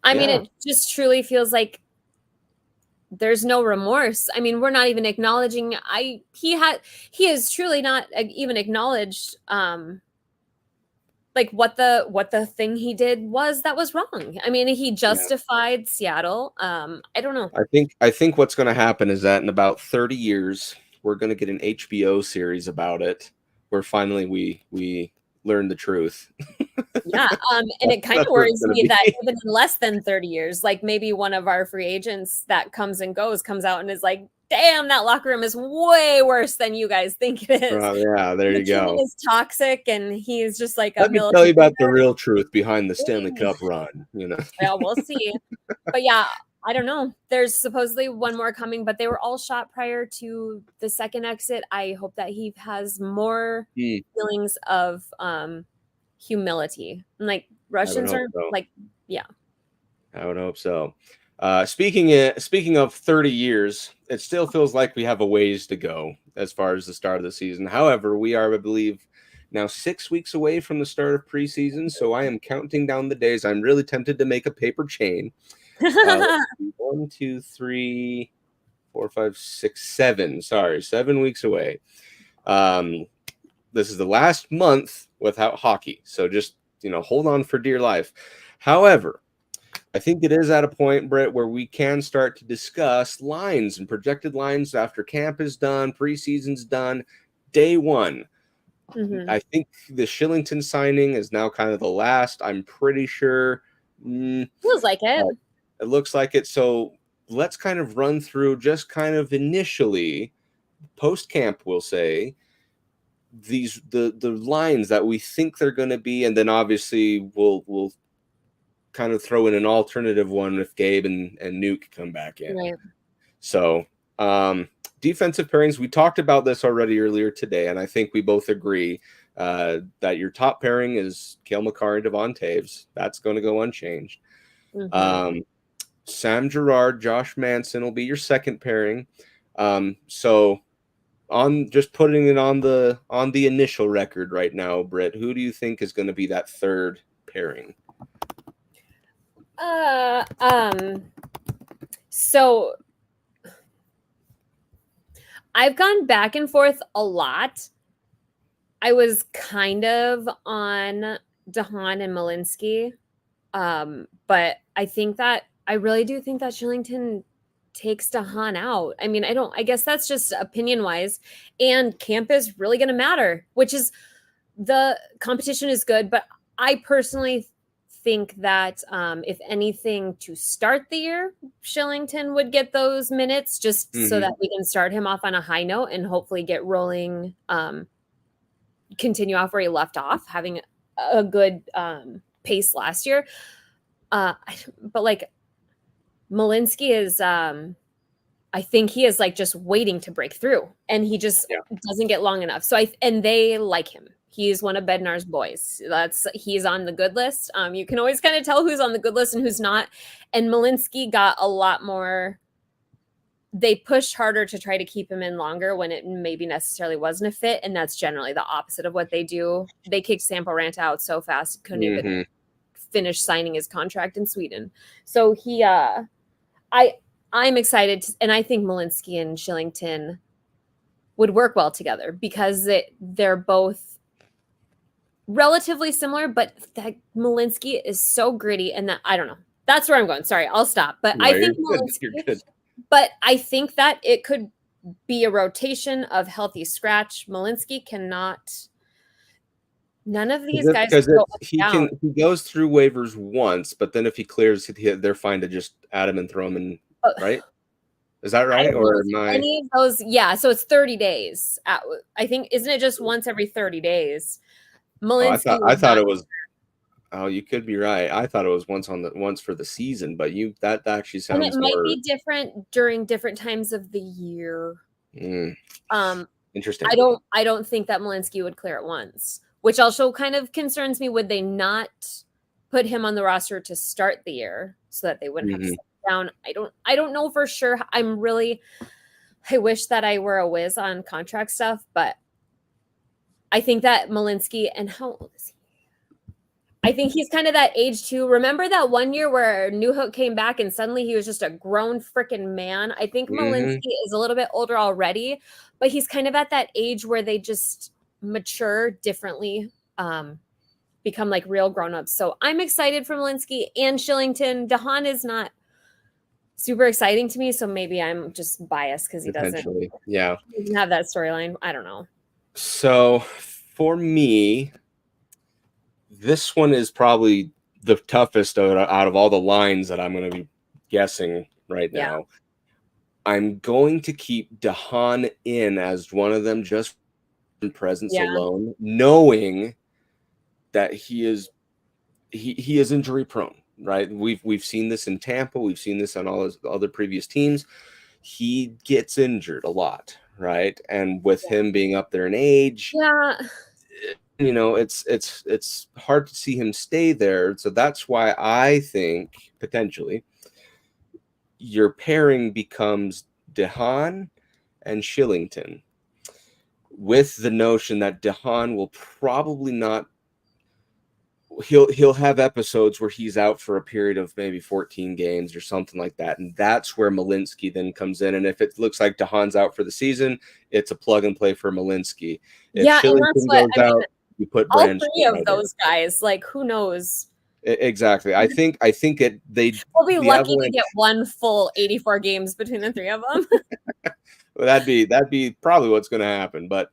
I mean, it just truly feels like there's no remorse. I mean, we're not even acknowledging. He is truly not even acknowledged like what the thing he did was that was wrong. I mean, he justified Seattle. I don't know. I think what's going to happen is that in about 30 years, we're going to get an HBO series about it, where finally we learn the truth. Yeah, and it kind of worries me that even in less than 30 years, like maybe one of our free agents that comes and goes comes out and is like, damn, that locker room is way worse than you guys think it is. Yeah, there you go. Is toxic, and he's just like Let me tell you about the real truth behind the Stanley Cup run. Yeah, we'll see. But yeah, I don't know. There's supposedly one more coming, but they were all shot prior to the second exit. I hope that he has more feelings of humility. Like Russians are like, yeah. I would hope so. Speaking of 30 years, it still feels like we have a ways to go as far as the start of the season. However, we are, I believe, now 6 weeks away from the start of preseason, so I am counting down the days. I'm really tempted to make a paper chain. 1, 2, 3, 4, 5, 6, 7. Sorry, 7 weeks away. This is the last month without hockey, so just hold on for dear life. However, I think it is at a point, Britt, where we can start to discuss lines and projected lines after camp is done, preseason's done, day one. Mm-hmm. I think the Shillington signing is now kind of the last. I'm pretty sure. Feels like it. It looks like it. So let's kind of run through just kind of initially, post-camp, we'll say, the lines that we think they're going to be, and then obviously we'll kind of throw in an alternative one if Gabe and Nuke come back in. Right. So defensive pairings, we talked about this already earlier today, and I think we both agree that your top pairing is Cale Makar and Devon Taves. That's going to go unchanged. Mm-hmm. Sam Girard, Josh Manson will be your second pairing. So on just putting it on the initial record right now, Britt, who do you think is going to be that third pairing? So I've gone back and forth a lot. I was kind of on DeHaan and Malinsky. But I really do think that Shillington takes DeHaan out. I mean, I guess that's just opinion wise, and camp is really going to matter, which is the competition is good. But I personally think that if anything, to start the year, Shillington would get those minutes just so that we can start him off on a high note and hopefully get rolling, continue off where he left off, having a good pace last year. But like Malinsky is, I think he is like just waiting to break through, and he just doesn't get long enough. So and they like him. He's one of Bednar's boys. He's on the good list. You can always kind of tell who's on the good list and who's not. And Malinsky got a lot more. They pushed harder to try to keep him in longer when it maybe necessarily wasn't a fit. And that's generally the opposite of what they do. They kicked Sampo Ranta out so fast, couldn't even finish signing his contract in Sweden. So I'm excited. And I think Malinsky and Shillington would work well together because they're both relatively similar, but that Malinsky is so gritty, and that I don't know. That's where I'm going. Sorry, I'll stop. But no, I think Malinsky, but I think that it could be a rotation of healthy scratch. Malinsky cannot. None of these guys he goes through waivers once, but then if he clears, they're fine to just add him and throw him in, right? Is that right? Or am I... Any of those? Yeah. So it's 30 days. I think, isn't it just once every 30 days? Malinsky I thought it was. Oh, you could be right. I thought it was once for the season, but that actually sounds. And it might be different during different times of the year. Interesting. I don't think that Malinsky would clear it once, which also kind of concerns me. Would they not put him on the roster to start the year so that they wouldn't have to sit down. I don't know for sure. I wish that I were a whiz on contract stuff, but I think that Malinsky, and how old is he? I think he's kind of that age too. Remember that one year where Newhook came back and suddenly he was just a grown freaking man? I think Malinsky is a little bit older already, but he's kind of at that age where they just mature differently, become like real grown-ups. So I'm excited for Malinsky and Shillington. DeHaan is not super exciting to me, so maybe I'm just biased because he doesn't have that storyline. I don't know. So for me, this one is probably the toughest out of all the lines that I'm going to be guessing right now. I'm going to keep DeHaan in as one of them just in presence alone, knowing that he is injury prone, right? We've seen this in Tampa. We've seen this on all his other previous teams. He gets injured a lot, right? And with him being up there in age, you know, it's hard to see him stay there. So that's why I think potentially your pairing becomes DeHaan and Shillington, with the notion that DeHaan will probably not. He'll have episodes where he's out for a period of maybe 14 games or something like that, and that's where Malinsky then comes in. And if it looks like DeHaan's out for the season, it's a plug and play for Malinsky. If Shillington goes out, you put all Brand three of those guys. Like, who knows? Exactly. I think we'll be lucky to get one full 84 games between the three of them. Well, that'd be probably what's going to happen. But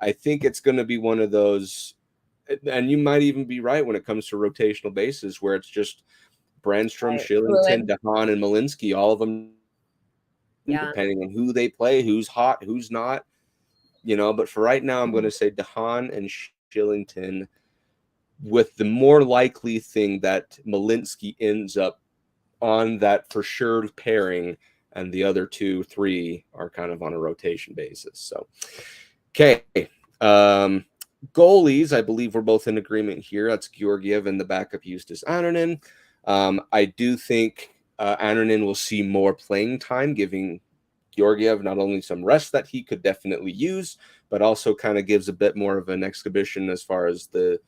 I think it's going to be one of those. And you might even be right when it comes to rotational bases, where it's just Brandstrom, Shillington, DeHaan, and Malinsky, all of them, depending on who they play, who's hot, who's not, you know. But for right now, I'm going to say DeHaan and Shillington, with the more likely thing that Malinsky ends up on that for sure pairing, and the other 2-3 are kind of on a rotation basis. So, okay. Goalies, I believe we're both in agreement here. That's Georgiev and the backup Justus Annunen. I do think Annunen will see more playing time, giving Georgiev not only some rest that he could definitely use, but also kind of gives a bit more of an exhibition as far as a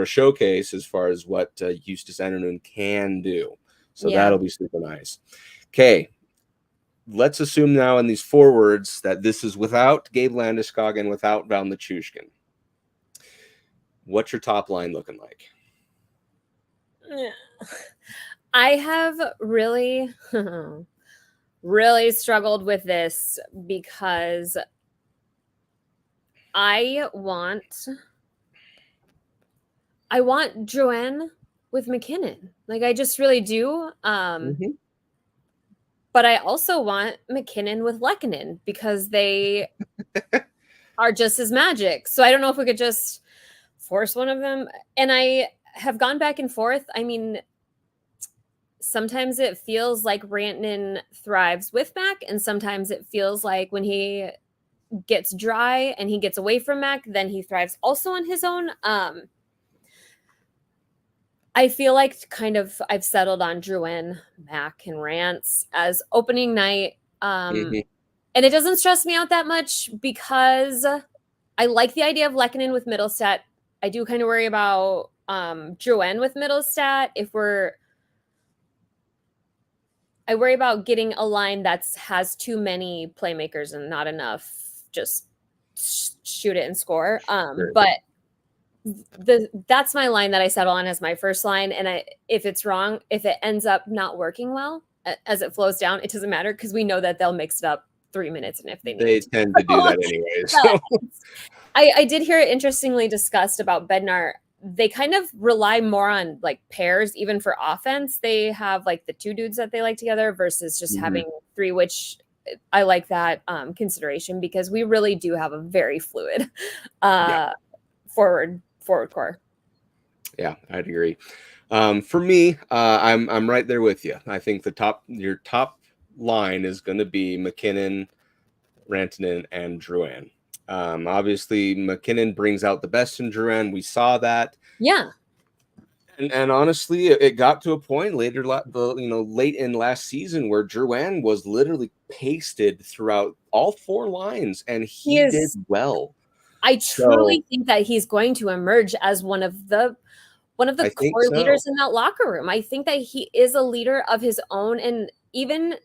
showcase as far as what Justus Annunen can do. So that'll be super nice. Okay. Let's assume now in these forwards that this is without Gabe Landeskog and without Val Nichushkin. What's your top line looking like? I have really, really struggled with this because I want Drouin with McKinnon. Like, I just really do. But I also want McKinnon with Lehkonen because they are just as magic. So I don't know if we could just force one of them. And I have gone back and forth. I mean, sometimes it feels like Rantanen thrives with Mac, and sometimes it feels like when he gets dry and he gets away from Mac, then he thrives also on his own. I feel like kind of I've settled on Drouin, Mac, and Rance as opening night. And it doesn't stress me out that much because I like the idea of Lehkonen with Middlestat. I do kind of worry about Drouin with Middlestat. I worry about getting a line that has too many playmakers and not enough just shoot it and score. But that's my line that I settle on as my first line. And if it's wrong, if it ends up not working well as it flows down, it doesn't matter because we know that they'll mix it up 3 minutes, and if they tend to do that anyway. So. I did hear it interestingly discussed about Bednar. They kind of rely more on like pairs, even for offense. They have like the two dudes that they like together versus just having three, which I like that consideration because we really do have a very fluid forward core. Yeah, I'd agree. For me, I'm right there with you. I think your top line is going to be McKinnon, Rantanen, and Drouin. Obviously, McKinnon brings out the best in Drouin. We saw that. Yeah. And honestly, it got to a point late in last season where Drouin was literally pasted throughout all 4 lines, and he did well. I So truly think that he's going to emerge as one of the I think core so. leaders in that locker room. I think that he is a leader of his own, and even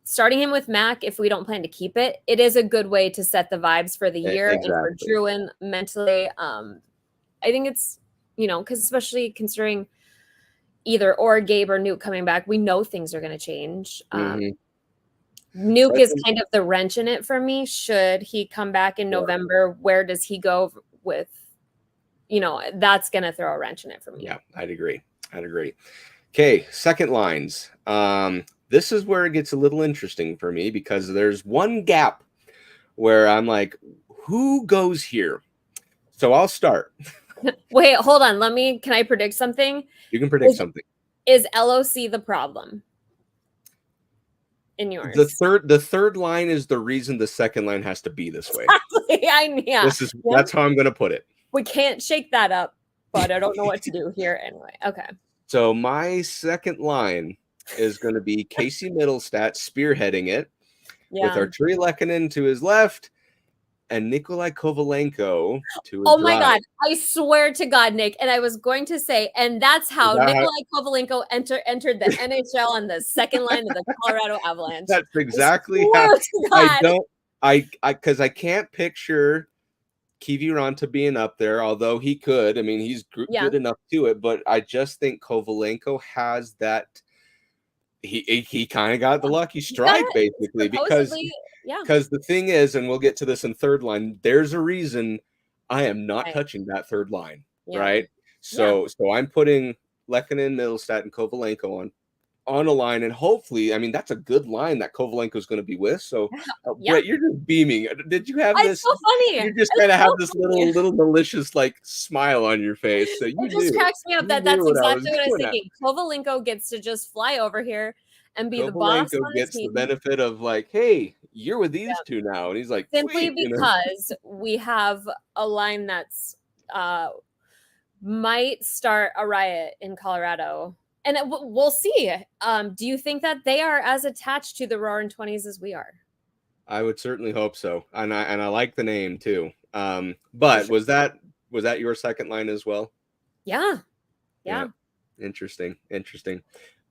starting him with Mac, if we don't plan to keep it, it is a good way to set the vibes for the year and for Exactly. Drouin mentally. I think it's, because especially considering either or Gabe or Nuke coming back, we know things are going to change. Mhm. Nuke I is think kind of the wrench in it for me. Should he come back in November, where does he go with, that's going to throw a wrench in it for me. Yeah, I'd agree. Okay, second lines. This is where it gets a little interesting for me because there's one gap where I'm like, who goes here? So I'll start. Wait, hold on. Can I predict something? You can predict something. Is LOC the problem in yours? The third line is the reason the second line has to be this way. That's how I'm going to put it. We can't shake that up, but I don't know what to do here anyway. Okay. So my second line is going to be Casey Middlestat spearheading it with Arturi Lehkonen to his left and Nikolai Kovalenko to his right. Oh my God. I swear to God, Nick. And I was going to say, and that's how Nikolai Kovalenko entered the NHL on the second line of the Colorado Avalanche. That's exactly how because I can't picture Kiviranta being up there, although he could. I mean, he's good enough to it, but I just think Kovalenko has that. He kind of got the lucky strike, basically, because the thing is, and we'll get to this in third line, there's a reason I am not touching that third line, right? So I'm putting Lehkonen, Middlestat, and Kovalenko on a line, and hopefully, I mean, that's a good line that Kovalenko is going to be with. So, Brett, you're just beaming. Did you have this? It's so funny. You just kind of have this little malicious smile on your face. So it just cracks me up that's exactly what I was thinking. Kovalenko gets to just fly over here and be the boss on gets the benefit of hey, you're with these two now, and he's like, simply because we have a line that's might start a riot in Colorado. And we'll see. Do you think that they are as attached to the Roaring 20s as we are? I would certainly hope so. And I like the name too. But was that your second line as well? Yeah. Interesting.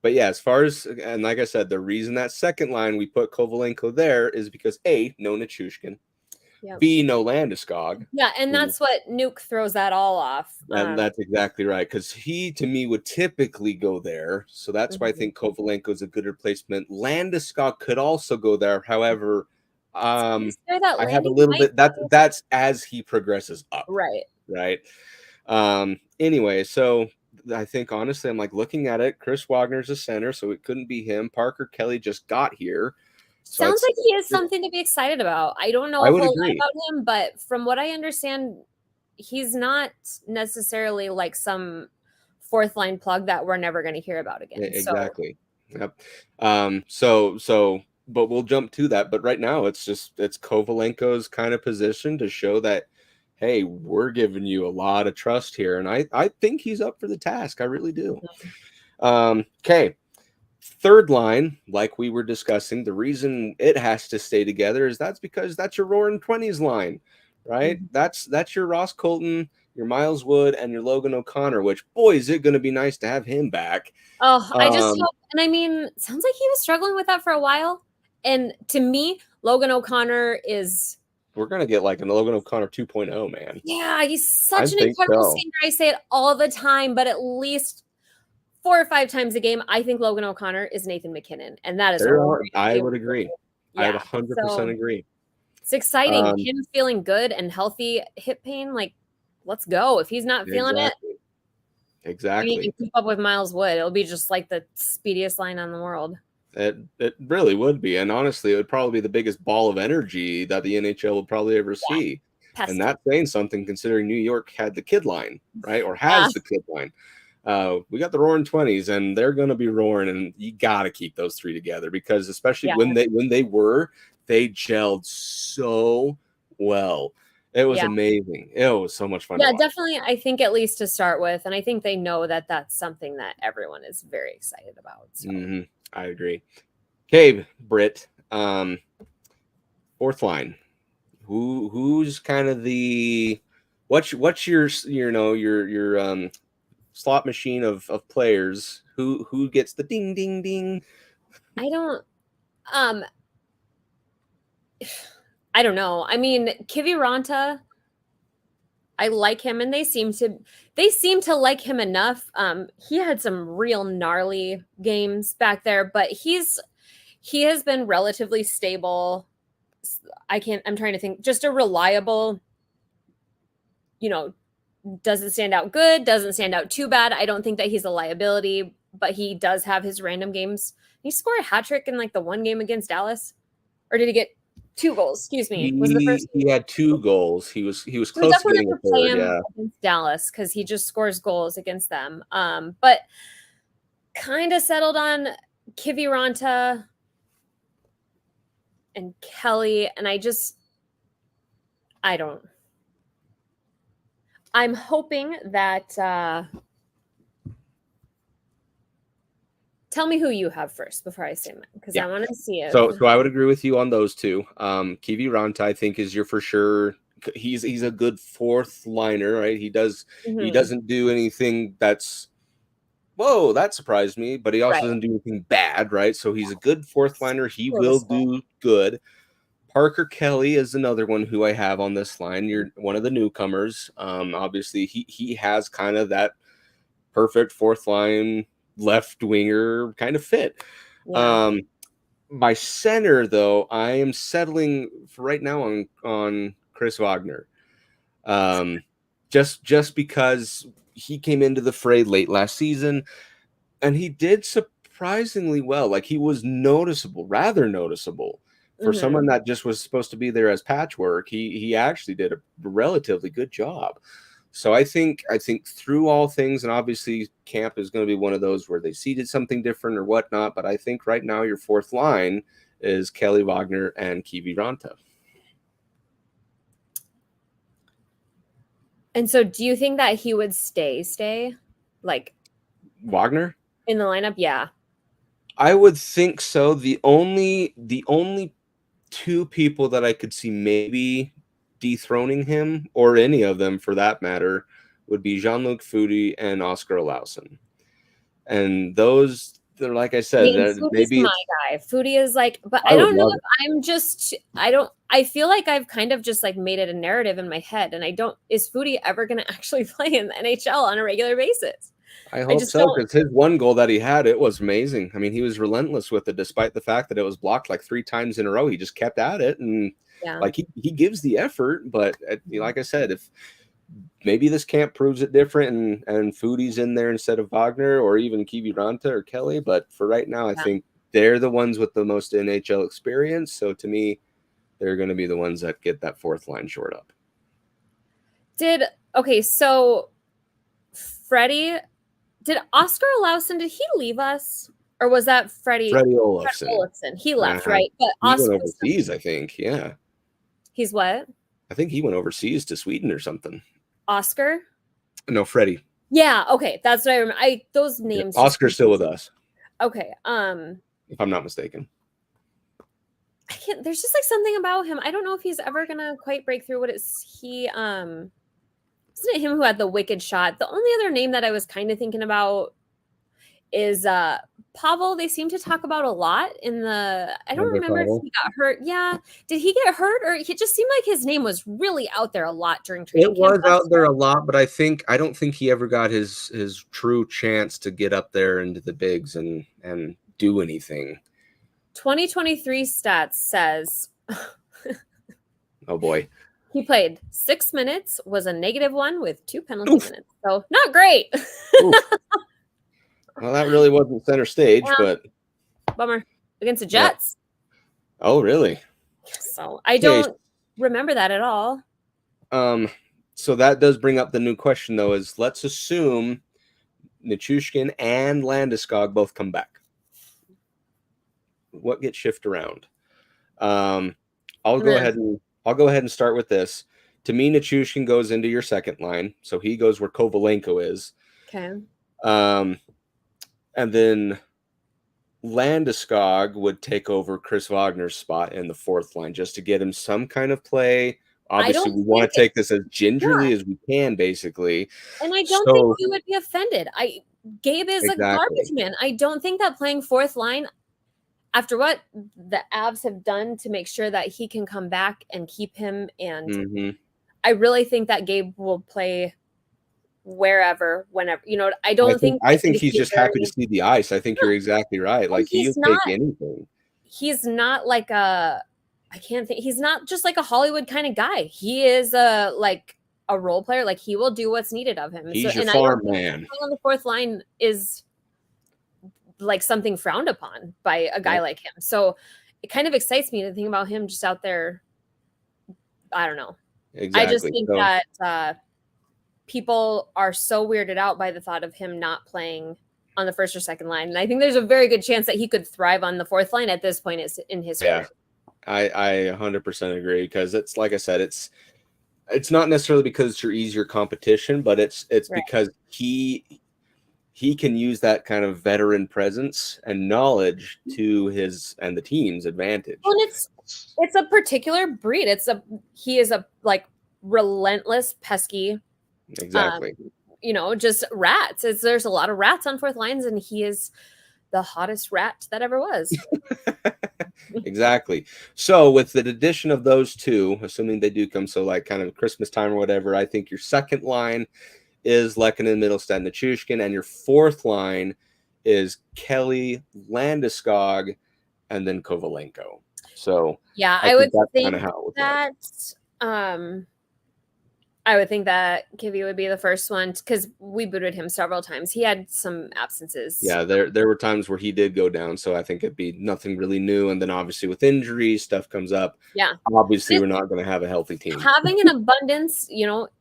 But yeah, as far as, and like I said, the reason that second line we put Kovalenko there is because A, no Nichushkin. B, no Landeskog. Yeah, and that's what Nuke throws that all off. And that's exactly right, because he, to me, would typically go there. So that's why I think Kovalenko is a good replacement. Landeskog could also go there. However, I have a little bit, that's as he progresses up. Right. Anyway, so I think, honestly, I'm looking at it. Chris Wagner's a center, so it couldn't be him. Parker Kelly just got here. So sounds like he is something to be excited about. I don't know a whole lot about him, but from what I understand, he's not necessarily like some fourth line plug that we're never going to hear about again. Exactly. Yep. So, but we'll jump to that. But right now, it's Kovalenko's kind of position to show that, hey, we're giving you a lot of trust here, and I think he's up for the task. I really do. Okay. Third line, like we were discussing, the reason it has to stay together is because that's your Roaring 20s line, right? That's your Ross Colton, your Miles Wood, and your Logan O'Connor, which, boy, is it going to be nice to have him back. Oh, I just hope, and I mean, it sounds like he was struggling with that for a while. And to me, Logan O'Connor is... We're going to get an Logan O'Connor 2.0, man. Yeah, he's such an incredible skater. I say it all the time, but at least 4 or 5 times a game, I think Logan O'Connor is Nathan MacKinnon, and that is. I would agree. I would 100% agree. It's exciting. Him feeling good and healthy. Hip pain, let's go. If he's not feeling it, exactly. He can keep up with Miles Wood. It'll be just like the speediest line on the world. It really would be, and honestly, it would probably be the biggest ball of energy that the NHL will probably ever see. And that's saying something, considering New York had the kid line, right, or has the kid line. We got the Roaring 20s, and they're going to be roaring, and you got to keep those three together, because especially when they gelled so well. It was Yeah. amazing. It was so much fun to Yeah, watch. definitely. I think at least to start with, and I think they know that that's something that everyone is very excited about. So. I agree. Okay, Brit. Fourth line. Who's kind of the what's your your slot machine of players? Who gets the ding ding ding? I don't um I don't know. I mean, Kiviranta, I like him, and they seem to like him enough. He had some real gnarly games back there, but he has been relatively stable. I'm trying to think, just a reliable, doesn't stand out good, doesn't stand out too bad. I don't think that he's a liability, but he does have his random games. He scored a hat trick in like the one game against Dallas, or did he get 2 goals? Excuse me. Was it the first? He had 2 goals. He was We close to definitely getting a have to play third. him Yeah. against Dallas because he just scores goals against them. But kind of settled on Kiviranta and Kelly, and I'm hoping that tell me who you have first before I say mine, because I want to see it. So I would agree with you on those 2. Kiviranta, I think, is your for sure. He's a good 4th liner, right? He doesn't do anything that's whoa, that surprised me, but he also Right. doesn't do anything bad, right? So he's a good 4th liner. He will do good. Parker Kelly is another one who I have on this line. You're one of the newcomers. Obviously, he has kind of that perfect 4th line left winger kind of fit. Yeah. My center, though, I am settling for right now on Chris Wagner. Just because he came into the fray late last season, and he did surprisingly well. Like, he was noticeable, rather noticeable. For someone that just was supposed to be there as patchwork, he actually did a relatively good job. So I think through all things, and obviously camp is going to be one of those where they seeded something different or whatnot. But I think right now your 4th line is Kelly Wagner and Kiviranta. And so, do you think that he would stay like Wagner in the lineup? Yeah, I would think so. The only 2 people that I could see maybe dethroning him, or any of them for that matter, would be Jean-Luc Foudy and Oscar Olausson. And those, they're like I said, Foodie's my guy. Foodie is like, but I don't know if I feel like I've kind of just like made it a narrative in my head, and is Foodie ever going to actually play in the NHL on a regular basis? I hope so, because his 1 goal that he had, it was amazing. I mean, he was relentless with it, despite the fact that it was blocked like 3 times in a row. He just kept at it, and like he gives the effort. But like I said, if maybe this camp proves it different, and Foodie's in there instead of Wagner, or even Kiviranta or Kelly. But for right now, I think they're the ones with the most NHL experience. So to me, they're going to be the ones that get that 4th line short up. So Freddie. Did Oscar Olausson, did he leave us? Or was that Freddie Olofsson? He left, right? But he went overseas, I think. Yeah. He's what? I think he went overseas to Sweden or something. Oscar? No, Freddie. Yeah, okay. That's what I remember. Those names. Yeah, Oscar's still with us. Okay. If I'm not mistaken. There's just like something about him. I don't know if he's ever gonna quite break through. Isn't it him who had the wicked shot? The only other name that I was kind of thinking about is Pavel. They seem to talk about a lot in the. I don't remember if he got hurt. Yeah, did he get hurt, or it just seemed like his name was really out there a lot during training camp? It was out there a lot, but I don't think he ever got his true chance to get up there into the bigs and do anything. 2023 stats says. Oh boy. He played 6 minutes, was a -1 with 2 penalty minutes. So not great. Well, that really wasn't center stage, but bummer. Against the Jets. Yeah. Oh, really? So I don't remember that at all. So that does bring up the new question, though, is let's assume Nichushkin and Landeskog both come back. What gets shifted around? I'll go ahead and start with this. To me, Nichushkin goes into your second line, so he goes where Kovalenko is. Okay. And then Landeskog would take over Chris Wagner's spot in the fourth line just to get him some kind of play. Obviously, we want to take this as gingerly as we can, basically. And I don't think you would be offended. Gabe is a garbage man. I don't think that playing fourth line, after what the Avs have done to make sure that he can come back and keep him, and I really think that Gabe will play wherever, whenever. You know, I think he's just happy to see the ice. I think you're exactly right. Like, he'll take anything. He's not like he's not just like a Hollywood kind of guy. He is a role player. Like, he will do what's needed of him. He's your farm man. On the fourth line is like something frowned upon by a guy like him. So it kind of excites me to think about him just out there. I don't know. Exactly. I just think that people are so weirded out by the thought of him not playing on the first or second line. And I think there's a very good chance that he could thrive on the fourth line at this point in his career. I 100% agree, because it's like I said, it's not necessarily because it's your easier competition, but it's because he can use that kind of veteran presence and knowledge to his and the team's advantage. Well, and it's a particular breed. He is a like relentless, pesky. Exactly. Just rats. There's a lot of rats on fourth lines, and he is the hottest rat that ever was. Exactly. So with the addition of those two, assuming they do come, so like kind of Christmas time or whatever, I think your second line is Lehkonen, Middlestat, Nichushkin, and your fourth line is Kelly, Landeskog, and then Kovalenko. So yeah, I would think that I would think that Kivy would be the first one, because we booted him several times. He had some absences. Yeah, there were times where he did go down, so I think it'd be nothing really new. And then obviously with injuries, stuff comes up. Yeah, obviously we're not going to have a healthy team. Having an abundance,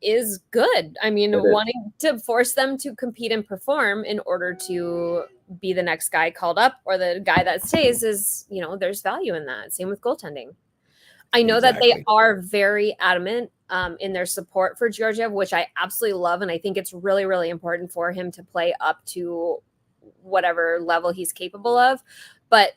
is good. I mean, wanting to force them to compete and perform in order to be the next guy called up or the guy that stays is, there's value in that. Same with goaltending. I know that they are very adamant in their support for Georgiev, which I absolutely love. And I think it's really, really important for him to play up to whatever level he's capable of. But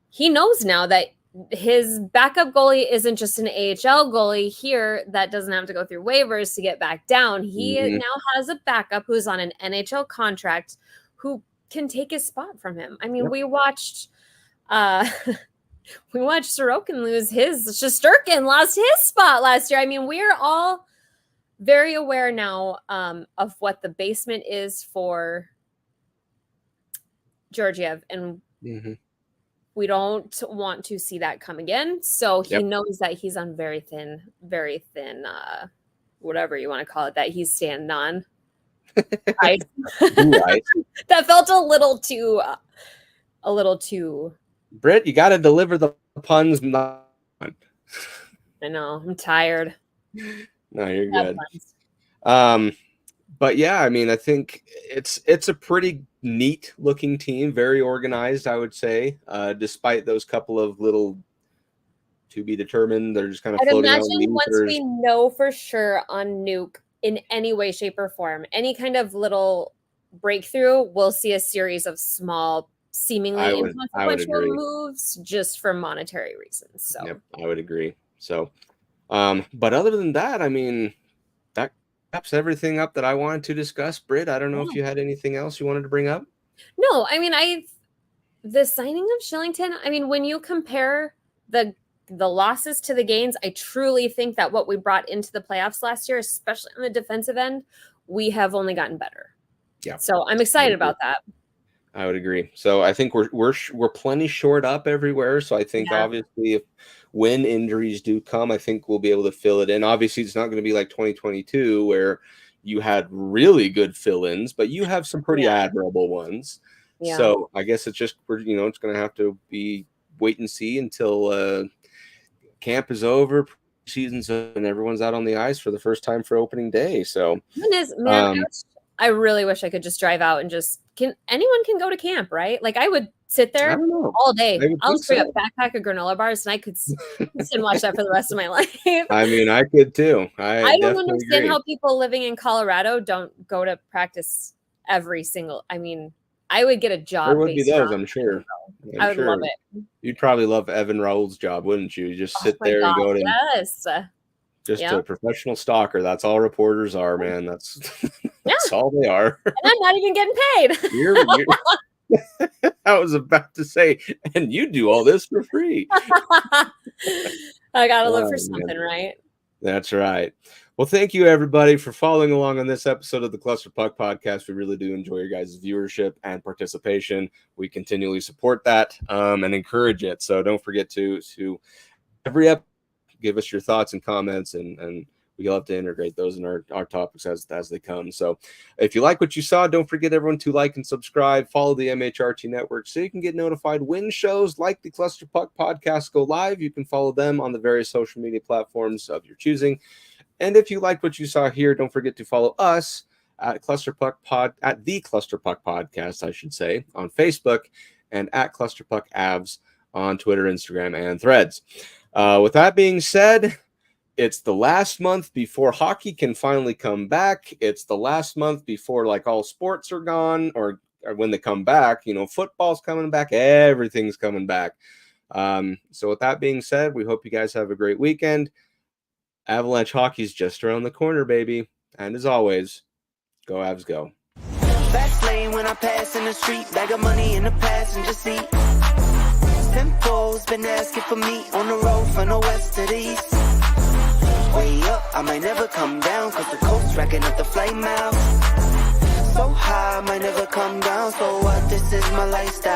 he knows now that his backup goalie isn't just an AHL goalie here that doesn't have to go through waivers to get back down. He now has a backup who's on an NHL contract who can take his spot from him. I mean, we watched Sorokin lose Shesterkin lost his spot last year. I mean, we're all very aware now of what the basement is for Georgiev, and we don't want to see that come again. So he knows that he's on very thin, whatever you want to call it, that he's standing on. Ice. That felt a little too. Brit, you got to deliver the puns. I know. I'm tired. No, you're good. But yeah, I mean, I think it's a pretty neat looking team, very organized, I would say, despite those couple of little to be determined. They're just kind of floating out. I'd imagine once we know for sure on Nuke in any way, shape, or form, any kind of little breakthrough, we'll see a series of small, seemingly inconsequential moves just for monetary reasons. So I would agree. So, but other than that, I mean, that wraps everything up that I wanted to discuss. Britt, I don't know if you had anything else you wanted to bring up. No, I mean, the signing of Shillington, I mean, when you compare the losses to the gains, I truly think that what we brought into the playoffs last year, especially on the defensive end, we have only gotten better. Yeah. So I'm excited about that. I would agree. So I think we're plenty short up everywhere. So I think obviously when injuries do come, I think we'll be able to fill it in. Obviously, it's not going to be like 2022 where you had really good fill-ins, but you have some pretty admirable ones. Yeah. So I guess it's just it's going to have to be wait and see until camp is over, season's up, and everyone's out on the ice for the first time for opening day. So I really wish I could just drive out and anyone can go to camp, right? Like I would sit I there don't know. all day. I'll just bring so. a backpack of granola bars and I could sit and watch that for the rest of my life. I mean, I could too. I don't definitely understand agree. how people living in Colorado don't go to practice every single. I mean, I would get a job. There would be based those, on I'm sure. I would love it. You'd probably love Evan Raoul's job, wouldn't you? You just sit there and go to just a professional stalker. That's all reporters are, man. That's all they are. And I'm not even getting paid. You're I was about to say, and you do all this for free. I gotta look for something, right? That's right. Well, thank you everybody for following along on this episode of the Cluster Puck Podcast. We really do enjoy your guys' viewership and participation. We continually support that and encourage it. So don't forget to every episode give us your thoughts and comments, and we love to integrate those in our topics as they come. So if you like what you saw, don't forget everyone to like and subscribe, follow the MHRT network so you can get notified when shows like the Cluster Puck Podcast go live. You can follow them on the various social media platforms of your choosing. And if you like what you saw here, don't forget to follow us at the Cluster Puck Podcast, I should say, on Facebook, and at Cluster Puck Avs on Twitter, Instagram, and Threads. With that being said, it's the last month before hockey can finally come back. It's the last month before like all sports are gone, or when they come back, football's coming back, everything's coming back. So with that being said, we hope you guys have a great weekend. Avalanche hockey's just around the corner, baby. And as always, go Avs, go. Fast lane when I pass in the street, bag of money in the passenger seat. Simcoe's been asking for me on the road from the west to the east. Way up, I might never come down, cause the coast's racking up the flame out. So high, I might never come down, so what, this is my lifestyle.